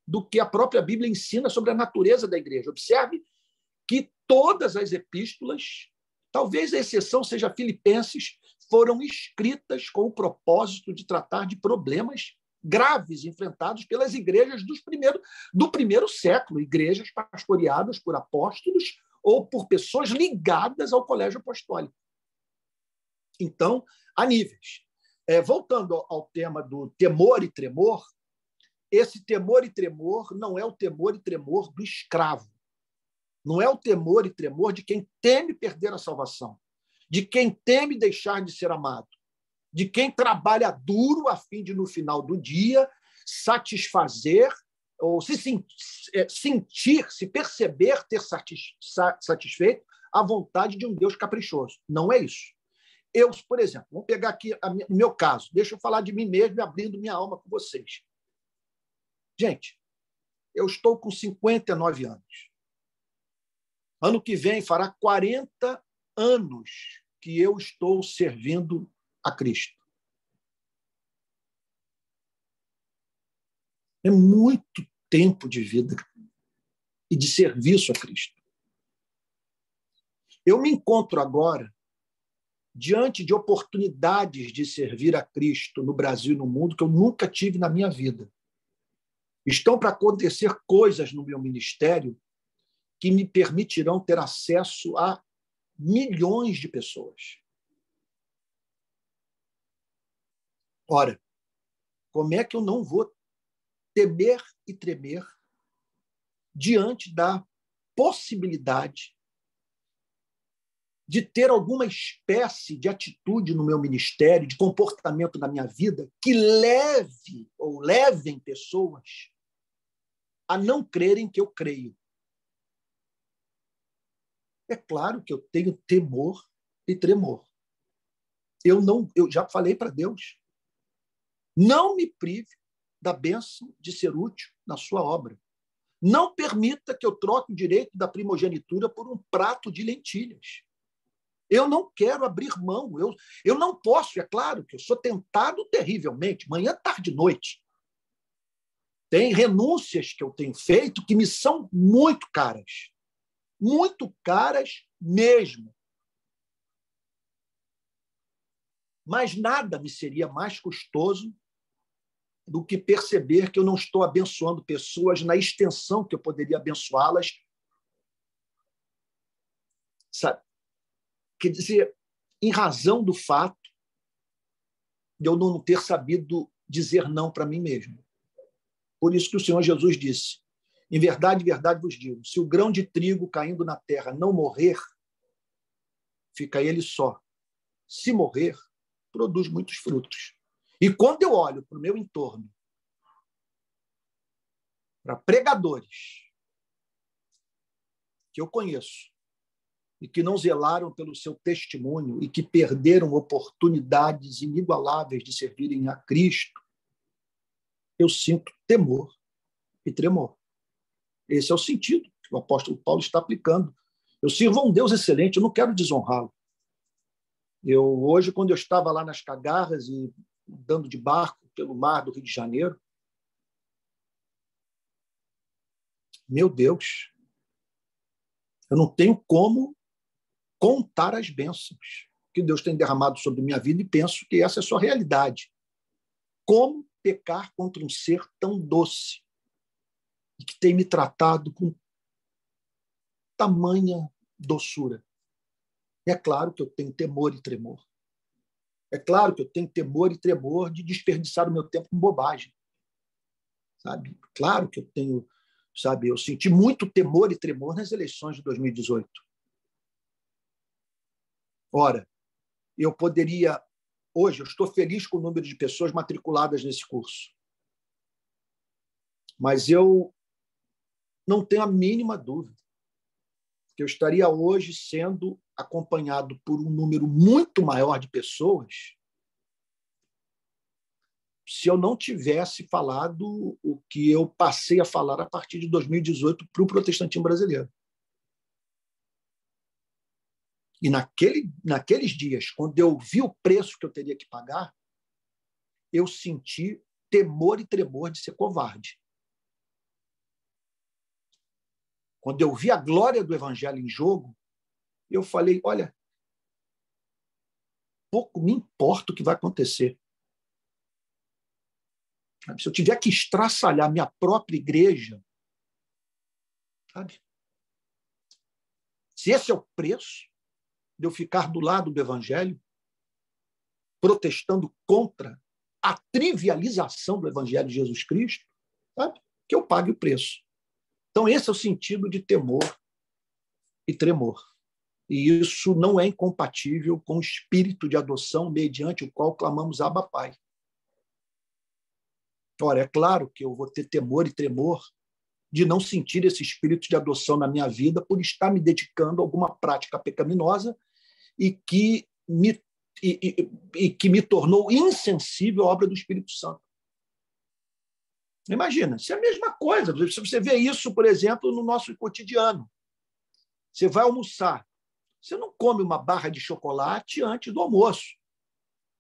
do que a própria Bíblia ensina sobre a natureza da igreja. Observe que todas as epístolas, talvez a exceção seja Filipenses, foram escritas com o propósito de tratar de problemas graves enfrentados pelas igrejas do primeiro século, igrejas pastoreadas por apóstolos ou por pessoas ligadas ao colégio apostólico. Então, há níveis. Voltando ao tema do temor e tremor, esse temor e tremor não é o temor e tremor do escravo. Não é o temor e tremor de quem teme perder a salvação, de quem teme deixar de ser amado, de quem trabalha duro a fim de, no final do dia, satisfazer ou se perceber ter satisfeito a vontade de um Deus caprichoso. Não é isso. Eu, por exemplo, vamos pegar aqui o meu caso. Deixa eu falar de mim mesmo e abrindo minha alma com vocês. Gente, eu estou com 59 anos. Ano que vem fará 40 anos que eu estou servindo a Cristo. É muito tempo de vida e de serviço a Cristo. Eu me encontro agora diante de oportunidades de servir a Cristo no Brasil e no mundo que eu nunca tive na minha vida. Estão para acontecer coisas no meu ministério que me permitirão ter acesso a milhões de pessoas. Ora, como é que eu não vou temer e tremer diante da possibilidade de ter alguma espécie de atitude no meu ministério, de comportamento na minha vida, que leve ou levem pessoas a não crerem que eu creio? É claro que eu tenho temor e tremor. Eu já falei para Deus, não me prive da bênção de ser útil na sua obra. Não permita que eu troque o direito da primogenitura por um prato de lentilhas. Eu não quero abrir mão. Eu não posso, é claro que eu sou tentado terrivelmente, manhã, tarde e noite. Tem renúncias que eu tenho feito que me são muito caras. Muito caras mesmo. Mas nada me seria mais custoso do que perceber que eu não estou abençoando pessoas na extensão que eu poderia abençoá-las. Sabe? Quer dizer, em razão do fato de eu não ter sabido dizer não para mim mesmo. Por isso que o Senhor Jesus disse, em verdade vos digo, se o grão de trigo caindo na terra não morrer, fica ele só. Se morrer, produz muitos frutos. E quando eu olho para o meu entorno, para pregadores que eu conheço e que não zelaram pelo seu testemunho e que perderam oportunidades inigualáveis de servirem a Cristo, eu sinto temor e tremor. Esse é o sentido que o apóstolo Paulo está aplicando. Eu sirvo a um Deus excelente, eu não quero desonrá-lo. Hoje, quando eu estava lá nas Cagarras e andando de barco pelo mar do Rio de Janeiro, meu Deus, eu não tenho como contar as bênçãos que Deus tem derramado sobre minha vida e penso que essa é a sua realidade. Como pecar contra um ser tão doce e que tem me tratado com tamanha doçura? É claro que eu tenho temor e tremor. É claro que eu tenho temor e tremor de desperdiçar o meu tempo com bobagem. Sabe? Claro que eu tenho, eu senti muito temor e tremor nas eleições de 2018. Ora, eu poderia... Hoje, eu estou feliz com o número de pessoas matriculadas nesse curso. Mas eu não tenho a mínima dúvida que eu estaria hoje sendo acompanhado por um número muito maior de pessoas se eu não tivesse falado o que eu passei a falar a partir de 2018 para o protestantismo brasileiro. E naqueles dias, quando eu vi o preço que eu teria que pagar, eu senti temor e tremor de ser covarde. Quando eu vi a glória do evangelho em jogo, eu falei, olha, pouco me importa o que vai acontecer. Se eu tiver que estraçalhar minha própria igreja, sabe? Se esse é o preço de eu ficar do lado do Evangelho, protestando contra a trivialização do Evangelho de Jesus Cristo, sabe? Que eu pague o preço. Então, esse é o sentido de temor e tremor. E isso não é incompatível com o espírito de adoção mediante o qual clamamos Abba Pai. Ora, é claro que eu vou ter temor e tremor de não sentir esse espírito de adoção na minha vida por estar me dedicando a alguma prática pecaminosa e que me tornou insensível à obra do Espírito Santo. Imagina, isso é a mesma coisa. Você vê isso, por exemplo, no nosso cotidiano. Você vai almoçar, você não come uma barra de chocolate antes do almoço.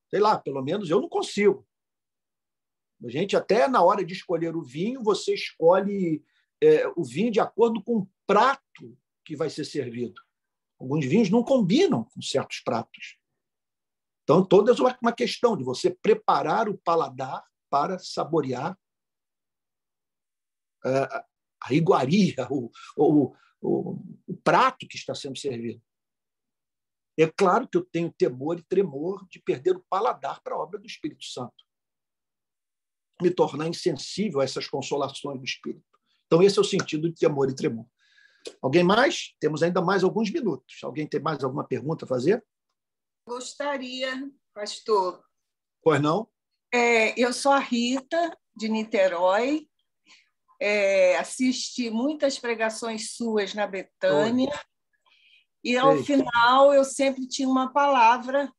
Sei lá, pelo menos eu não consigo. A gente, até na hora de escolher o vinho, você escolhe o vinho de acordo com o prato que vai ser servido. Alguns vinhos não combinam com certos pratos. Então, toda uma questão de você preparar o paladar para saborear a iguaria, o prato que está sendo servido. É claro que eu tenho temor e tremor de perder o paladar para a obra do Espírito Santo, me tornar insensível a essas consolações do Espírito. Então, esse é o sentido de temor e tremor. Alguém mais? Temos ainda mais alguns minutos. Alguém tem mais alguma pergunta a fazer? Gostaria, pastor. Pois não? Eu sou a Rita, de Niterói. Assisti muitas pregações suas na Betânia. E, ao final, eu sempre tinha uma palavra.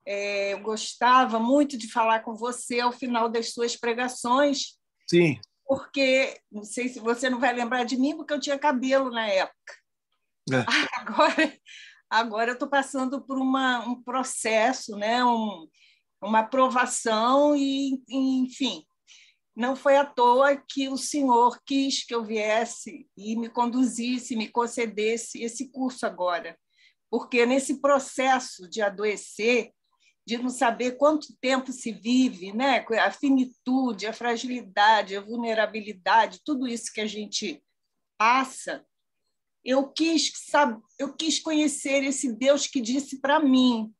Eu gostava muito de falar com você ao final das suas pregações. Sim. Porque, não sei se você não vai lembrar de mim, porque eu tinha cabelo na época. Agora eu estou passando por um processo, né? Uma aprovação e, enfim, não foi à toa que o Senhor quis que eu viesse e me conduzisse, me concedesse esse curso agora. Porque nesse processo de adoecer, de não saber quanto tempo se vive, né? A finitude, a fragilidade, a vulnerabilidade, tudo isso que a gente passa, eu quis conhecer esse Deus que disse para mim,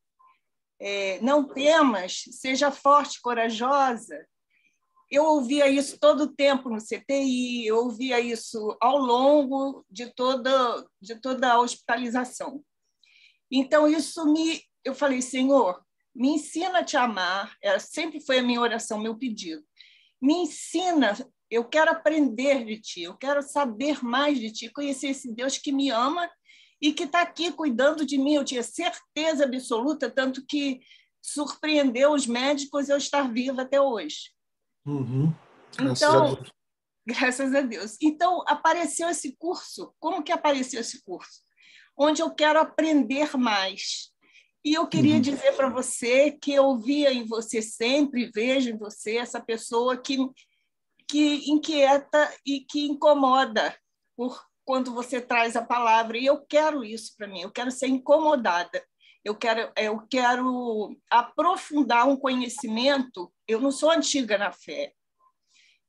não temas, seja forte, corajosa. Eu ouvia isso todo o tempo no CTI, eu ouvia isso ao longo de toda a hospitalização. Então, eu falei, Senhor, me ensina a te amar, sempre foi a minha oração, meu pedido. Me ensina, eu quero aprender de ti, eu quero saber mais de ti, conhecer esse Deus que me ama e que está aqui cuidando de mim. Eu tinha certeza absoluta, tanto que surpreendeu os médicos eu estar viva até hoje. Uhum. Graças a Deus. Então, apareceu esse curso. Como que apareceu esse curso? Onde eu quero aprender mais. E eu queria dizer para você que eu via em você sempre, vejo em você essa pessoa que inquieta e que incomoda quando você traz a palavra. E eu quero isso para mim, eu quero ser incomodada. Eu quero aprofundar um conhecimento. Eu não sou antiga na fé,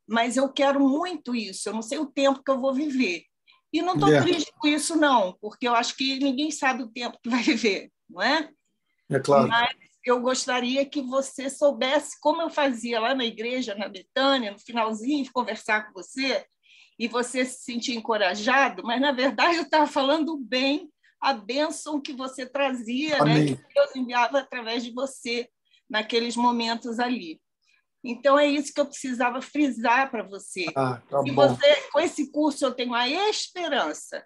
mas eu quero muito isso. Eu não sei o tempo que eu vou viver. E não estou triste com isso, não, porque eu acho que ninguém sabe o tempo que vai viver, não é? É claro. Mas eu gostaria que você soubesse como eu fazia lá na igreja, na Betânia, no finalzinho, de conversar com você, e você se sentir encorajado, mas, na verdade, eu estava falando bem, a bênção que você trazia, né, que Deus enviava através de você naqueles momentos ali. Então, é isso que eu precisava frisar para você. Tá e bom. você, com esse curso, eu tenho a esperança.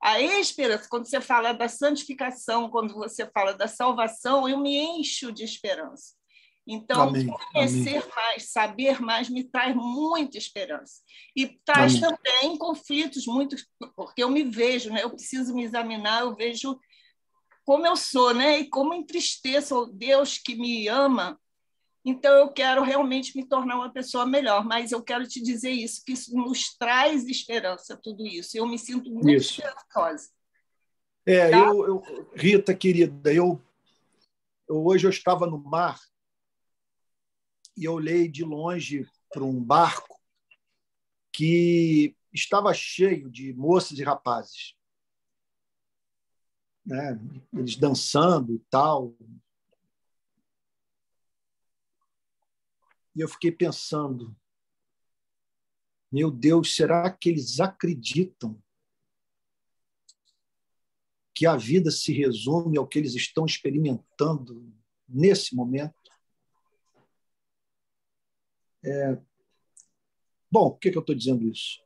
A esperança, quando você fala da santificação, quando você fala da salvação, eu me encho de esperança. Então, conhecer mais, saber mais, me traz muita esperança. E traz também conflitos muito, porque eu me vejo, né? Eu preciso me examinar, eu vejo como eu sou, né? E como entristeço o Deus que me ama. Então, eu quero realmente me tornar uma pessoa melhor, mas eu quero te dizer isso, que isso nos traz esperança, tudo isso. Eu me sinto muito esperançosa. Tá? Rita, querida, hoje eu estava no mar e eu olhei de longe para um barco que estava cheio de moças e rapazes, né? Eles dançando e tal. E eu fiquei pensando, meu Deus, será que eles acreditam que a vida se resume ao que eles estão experimentando nesse momento? Bom, por que eu estou dizendo isso?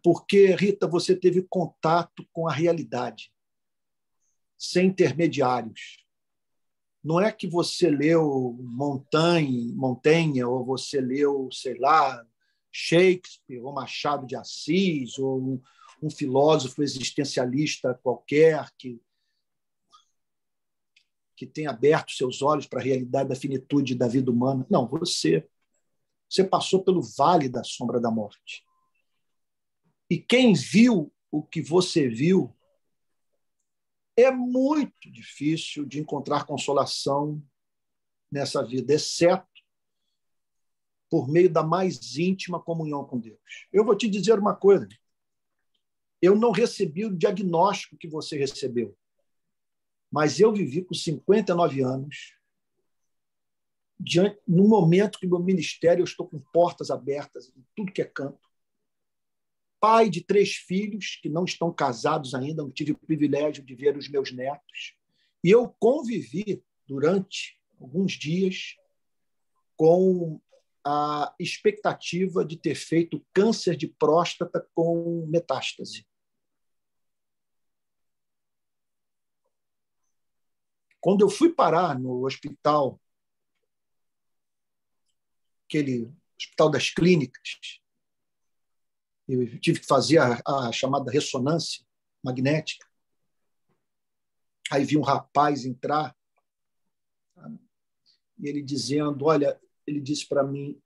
Porque, Rita, você teve contato com a realidade, sem intermediários. Não é que você leu Montaigne ou você leu, sei lá, Shakespeare ou Machado de Assis ou um filósofo existencialista qualquer que tenha aberto seus olhos para a realidade da finitude da vida humana. Não, você passou pelo vale da sombra da morte. E quem viu o que você viu, é muito difícil de encontrar consolação nessa vida, exceto por meio da mais íntima comunhão com Deus. Eu vou te dizer uma coisa. Eu não recebi o diagnóstico que você recebeu, mas eu vivi com 59 anos, no momento que no meu ministério eu estou com portas abertas em tudo que é canto. Pai de 3 filhos que não estão casados ainda, não tive o privilégio de ver os meus netos. E eu convivi durante alguns dias com a expectativa de ter feito câncer de próstata com metástase. Quando eu fui parar no hospital, aquele hospital das clínicas, eu tive que fazer a chamada ressonância magnética. Aí vi um rapaz entrar e ele dizendo, olha, ele disse para mim,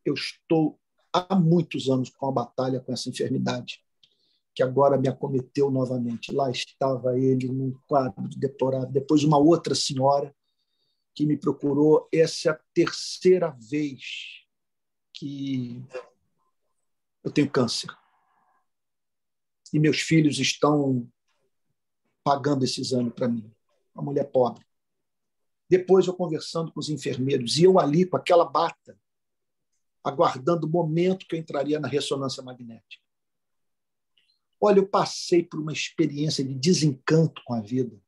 eu estou há muitos anos com a batalha com essa enfermidade, que agora me acometeu novamente. Lá estava ele num quadro deplorável. Depois uma outra senhora que me procurou. Essa é a 3ª vez que eu tenho câncer. E meus filhos estão pagando esse exame para mim. Uma mulher pobre. Depois eu conversando com os enfermeiros, e eu ali com aquela bata, aguardando o momento que eu entraria na ressonância magnética. Olha, eu passei por uma experiência de desencanto com a vida.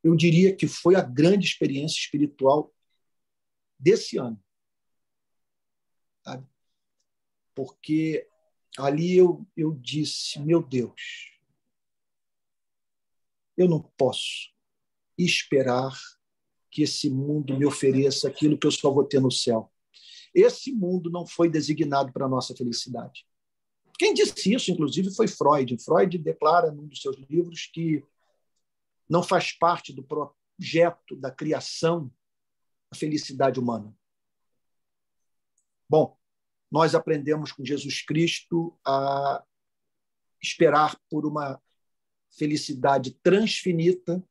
Eu diria que foi a grande experiência espiritual desse ano. Sabe? Porque ali eu disse, meu Deus, eu não posso esperar que esse mundo me ofereça aquilo que eu só vou ter no céu. Esse mundo não foi designado para a nossa felicidade. Quem disse isso, inclusive, foi Freud. Freud declara num dos seus livros que não faz parte do projeto da criação a felicidade humana. Bom, nós aprendemos com Jesus Cristo a esperar por uma felicidade transfinita,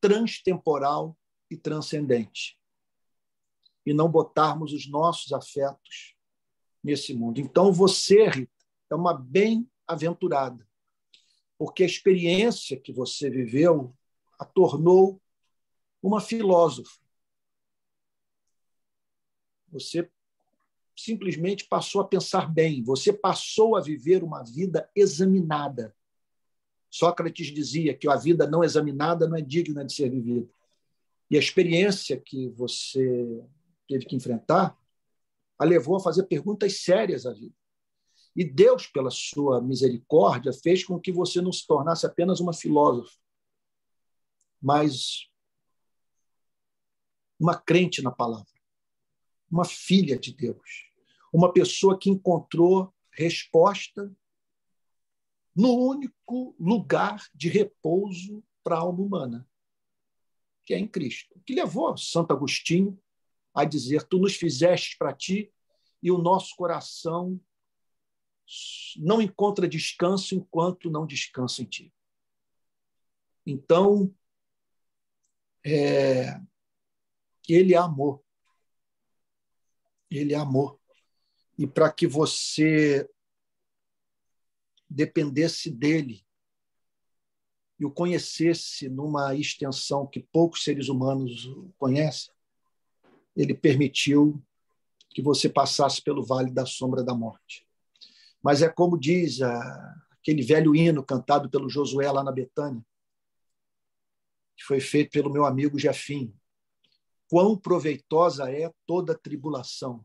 transtemporal e transcendente. E não botarmos os nossos afetos nesse mundo. Então, você, Rita, é uma bem-aventurada, porque a experiência que você viveu a tornou uma filósofa. Você simplesmente passou a pensar bem, você passou a viver uma vida examinada. Sócrates dizia que a vida não examinada não é digna de ser vivida. E a experiência que você teve que enfrentar a levou a fazer perguntas sérias à vida. E Deus, pela sua misericórdia, fez com que você não se tornasse apenas uma filósofa, mas uma crente na palavra, uma filha de Deus, uma pessoa que encontrou resposta no único lugar de repouso para a alma humana, que é em Cristo, que levou Santo Agostinho a dizer, tu nos fizeste para ti e o nosso coração não encontra descanso enquanto não descansa em ti. Então, Ele é amor. Ele é amor. E para que você dependesse dele e o conhecesse numa extensão que poucos seres humanos conhecem, ele permitiu que você passasse pelo vale da sombra da morte. Mas é como diz aquele velho hino cantado pelo Josué lá na Betânia, que foi feito pelo meu amigo Jefim. Quão proveitosa é toda tribulação.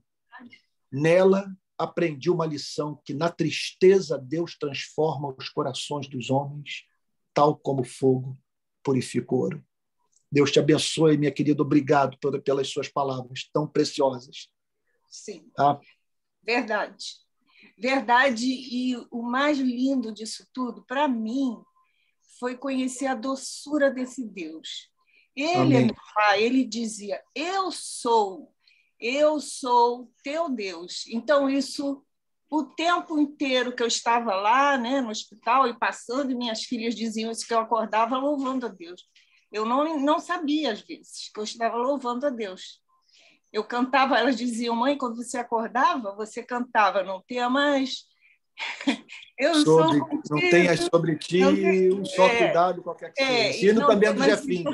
Nela aprendi uma lição que na tristeza Deus transforma os corações dos homens, tal como o fogo purifica o ouro. Deus te abençoe, minha querida. Obrigado pelas suas palavras tão preciosas. Sim, tá? Verdade. Verdade, e o mais lindo disso tudo, para mim, foi conhecer a doçura desse Deus. Ele é meu pai, ele dizia, eu sou teu Deus. Então, isso, o tempo inteiro que eu estava lá, né, no hospital, e passando, e minhas filhas diziam isso, que eu acordava louvando a Deus. Eu não sabia, às vezes, que eu estava louvando a Deus. Eu cantava, elas diziam, mãe, quando você acordava, você cantava, não tenha mais... Não tenha sobre ti um só cuidado, qualquer que seja. Ensino também do Jefinho.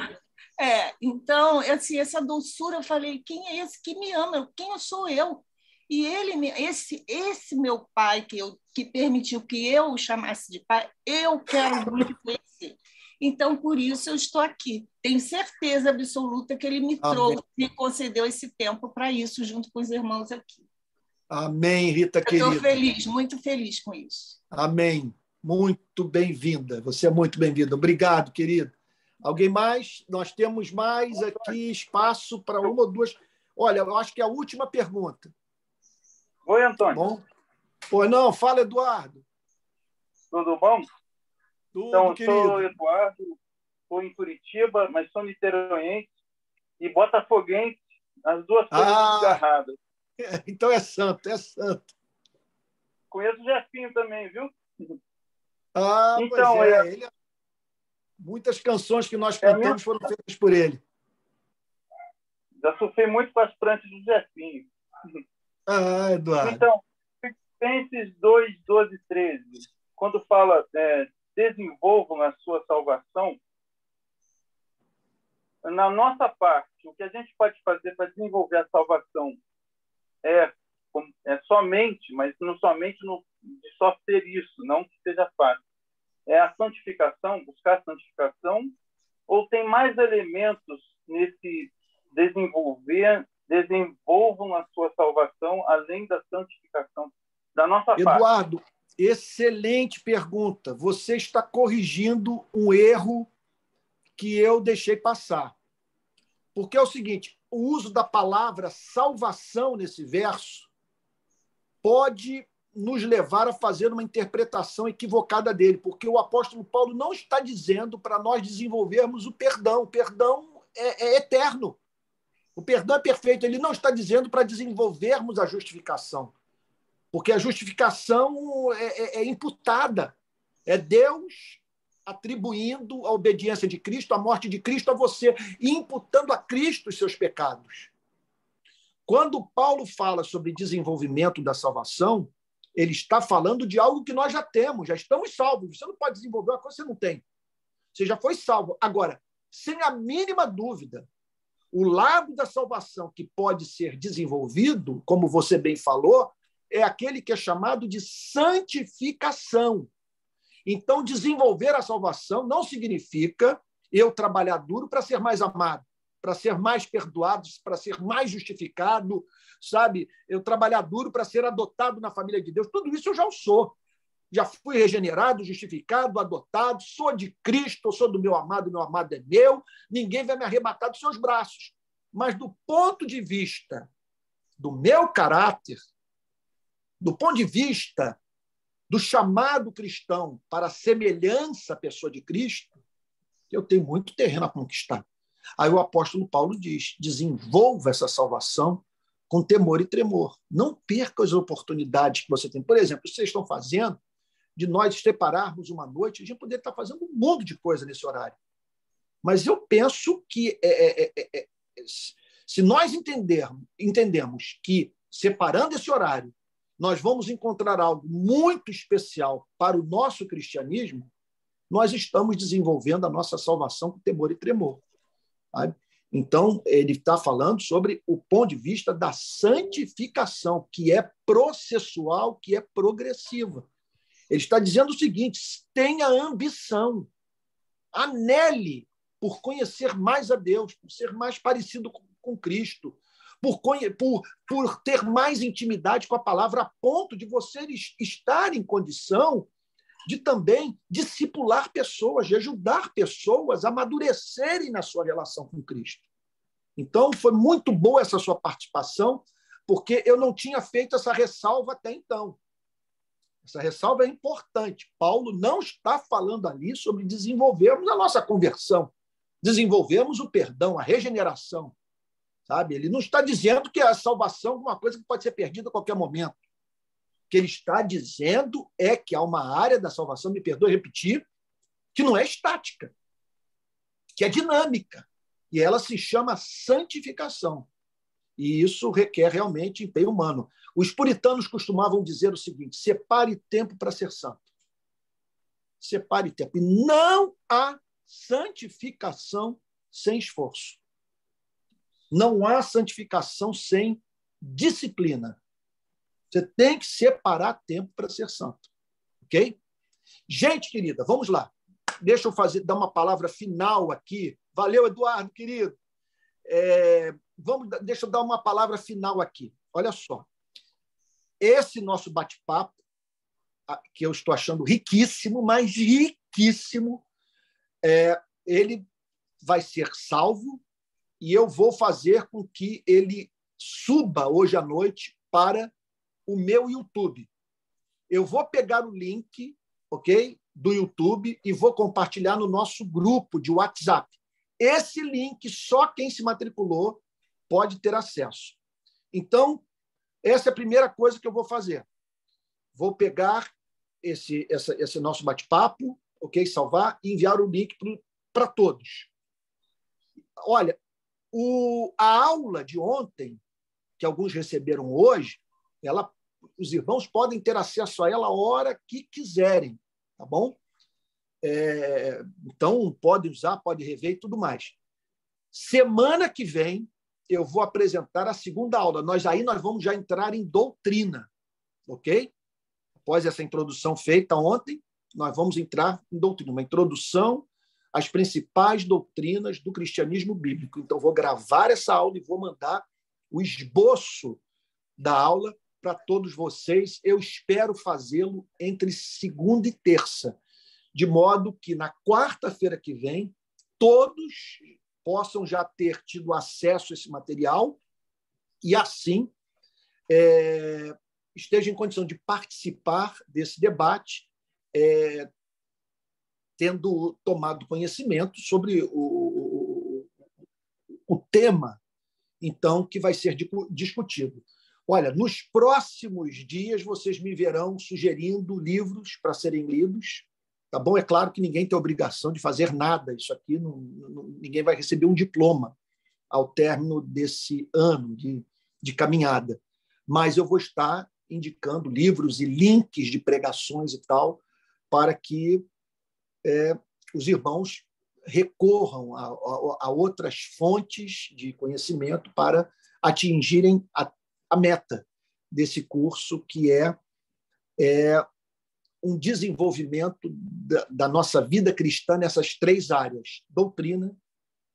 Então, assim, essa doçura, eu falei, quem é esse que me ama? Quem sou eu? E esse meu pai, que permitiu que eu o chamasse de pai, eu quero muito conhecer. Então, por isso, eu estou aqui. Tenho certeza absoluta que ele me trouxe, me concedeu esse tempo para isso, junto com os irmãos aqui. Amém, Rita, querida. Eu estou feliz, muito feliz com isso. Amém. Muito bem-vinda. Você é muito bem-vinda. Obrigado, querido. Alguém mais? Nós temos mais aqui espaço para uma ou duas. Olha, eu acho que é a última pergunta. Oi, Antônio. Bom? Pois não, fala, Eduardo. Tudo bom? Tudo, então, querido. Eu sou Eduardo, estou em Curitiba, mas sou niteroense e botafoguense, as duas coisas desgarradas. Então é santo, é santo. Conheço o Jefinho também, viu? Então, ele... Muitas canções que nós cantamos foram feitas por ele. Já sofri muito com as pranchas do Jefinho. Eduardo. Então, Filipenses 2, 12 e 13, quando fala desenvolvam a sua salvação, na nossa parte, o que a gente pode fazer para desenvolver a salvação é somente, mas não somente de só ser isso, não que seja fácil. É a santificação, buscar a santificação, ou tem mais elementos nesse desenvolvam a sua salvação além da santificação da nossa parte? Eduardo, excelente pergunta. Você está corrigindo um erro que eu deixei passar. Porque é o seguinte, o uso da palavra salvação nesse verso pode nos levar a fazer uma interpretação equivocada dele, porque o apóstolo Paulo não está dizendo para nós desenvolvermos o perdão. O perdão é eterno. O perdão é perfeito. Ele não está dizendo para desenvolvermos a justificação, porque a justificação é imputada. É Deus atribuindo a obediência de Cristo, a morte de Cristo a você, e imputando a Cristo os seus pecados. Quando Paulo fala sobre desenvolvimento da salvação, ele está falando de algo que nós já temos, já estamos salvos. Você não pode desenvolver uma coisa que você não tem. Você já foi salvo. Agora, sem a mínima dúvida, o lado da salvação que pode ser desenvolvido, como você bem falou, é aquele que é chamado de santificação. Então, desenvolver a salvação não significa eu trabalhar duro para ser mais amado, para ser mais perdoado, para ser mais justificado, sabe? Eu trabalhar duro para ser adotado na família de Deus. Tudo isso eu já sou. Já fui regenerado, justificado, adotado, sou de Cristo, sou do meu amado é meu, ninguém vai me arrebatar dos seus braços. Mas do ponto de vista do meu caráter, do ponto de vista do chamado cristão para a semelhança à pessoa de Cristo, eu tenho muito terreno a conquistar. Aí o apóstolo Paulo diz, desenvolva essa salvação com temor e tremor. Não perca as oportunidades que você tem. Por exemplo, vocês estão fazendo de nós separarmos uma noite, a gente poderia estar fazendo um mundo de coisa nesse horário. Mas eu penso que se nós entendemos que, separando esse horário, nós vamos encontrar algo muito especial para o nosso cristianismo, nós estamos desenvolvendo a nossa salvação com temor e tremor. Sabe? Então, ele está falando sobre o ponto de vista da santificação, que é processual, que é progressiva. Ele está dizendo o seguinte: tenha ambição, anele por conhecer mais a Deus, por ser mais parecido com Cristo, por ter mais intimidade com a palavra, a ponto de você estar em condição de também discipular pessoas, de ajudar pessoas a amadurecerem na sua relação com Cristo. Então, foi muito boa essa sua participação, porque eu não tinha feito essa ressalva até então. Essa ressalva é importante. Paulo não está falando ali sobre desenvolvermos a nossa conversão, desenvolvermos o perdão, a regeneração. Sabe? Ele não está dizendo que a salvação é uma coisa que pode ser perdida a qualquer momento. O que ele está dizendo é que há uma área da salvação, me perdoe repetir, que não é estática, que é dinâmica, e ela se chama santificação. E isso requer realmente empenho humano. Os puritanos costumavam dizer o seguinte: separe tempo para ser santo. Separe tempo. E não há santificação sem esforço. Não há santificação sem disciplina. Você tem que separar tempo para ser santo. Ok? Gente querida, vamos lá. Deixa eu dar uma palavra final aqui. Valeu, Eduardo, querido. Deixa eu dar uma palavra final aqui. Olha só. Esse nosso bate-papo, que eu estou achando riquíssimo, mas riquíssimo, ele vai ser salvo e eu vou fazer com que ele suba hoje à noite para o meu YouTube. Eu vou pegar o link, ok, do YouTube e vou compartilhar no nosso grupo de WhatsApp. Esse link, só quem se matriculou pode ter acesso. Então, essa é a primeira coisa que eu vou fazer. Vou pegar esse nosso bate-papo, ok, salvar e enviar o link para todos. Olha, a aula de ontem, que alguns receberam hoje, os irmãos podem ter acesso a ela a hora que quiserem, tá bom? Então, pode usar, pode rever e tudo mais. Semana que vem, eu vou apresentar a segunda aula. Nós vamos já entrar em doutrina, ok? Após essa introdução feita ontem, nós vamos entrar em doutrina, uma introdução às principais doutrinas do cristianismo bíblico. Então, vou gravar essa aula e vou mandar o esboço da aula para todos vocês. Eu espero fazê-lo entre segunda e terça, de modo que na quarta-feira que vem todos possam já ter tido acesso a esse material e, assim, esteja em condição de participar desse debate, tendo tomado conhecimento sobre o tema, então, que vai ser discutido. Olha, nos próximos dias vocês me verão sugerindo livros para serem lidos, tá bom? É claro que ninguém tem obrigação de fazer nada. Isso aqui, ninguém vai receber um diploma ao término desse ano de caminhada. Mas eu vou estar indicando livros e links de pregações e tal, para que os irmãos recorram a outras fontes de conhecimento para atingirem a meta desse curso, que é um desenvolvimento da nossa vida cristã nessas três áreas: doutrina,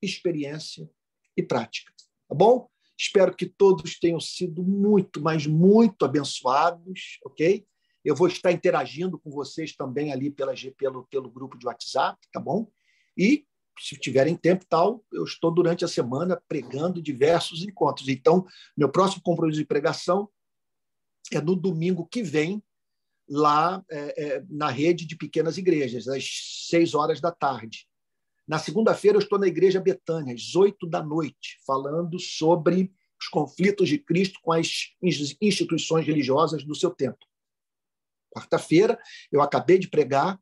experiência e prática. Tá bom? Espero que todos tenham sido muito, mas muito abençoados, ok? Eu vou estar interagindo com vocês também ali pelo grupo de WhatsApp, tá bom? E, se tiverem tempo e tal, eu estou durante a semana pregando diversos encontros. Então, meu próximo compromisso de pregação é no domingo que vem, lá na rede de pequenas igrejas, às 18h. Na segunda-feira, eu estou na Igreja Betânia, às 20h, falando sobre os conflitos de Cristo com as instituições religiosas do seu tempo. Quarta-feira, eu acabei de pregar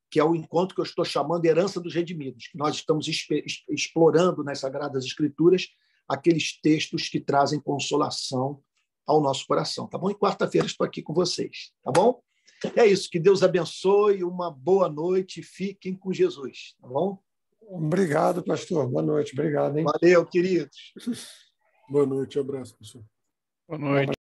que é o encontro que eu estou chamando de Herança dos Redimidos, que nós estamos explorando nas Sagradas Escrituras aqueles textos que trazem consolação ao nosso coração, tá bom? E quarta-feira estou aqui com vocês, tá bom? É isso, que Deus abençoe, uma boa noite, fiquem com Jesus, tá bom? Obrigado, pastor. Boa noite. Obrigado, hein? Valeu, queridos. Boa noite, abraço, pessoal. Boa noite.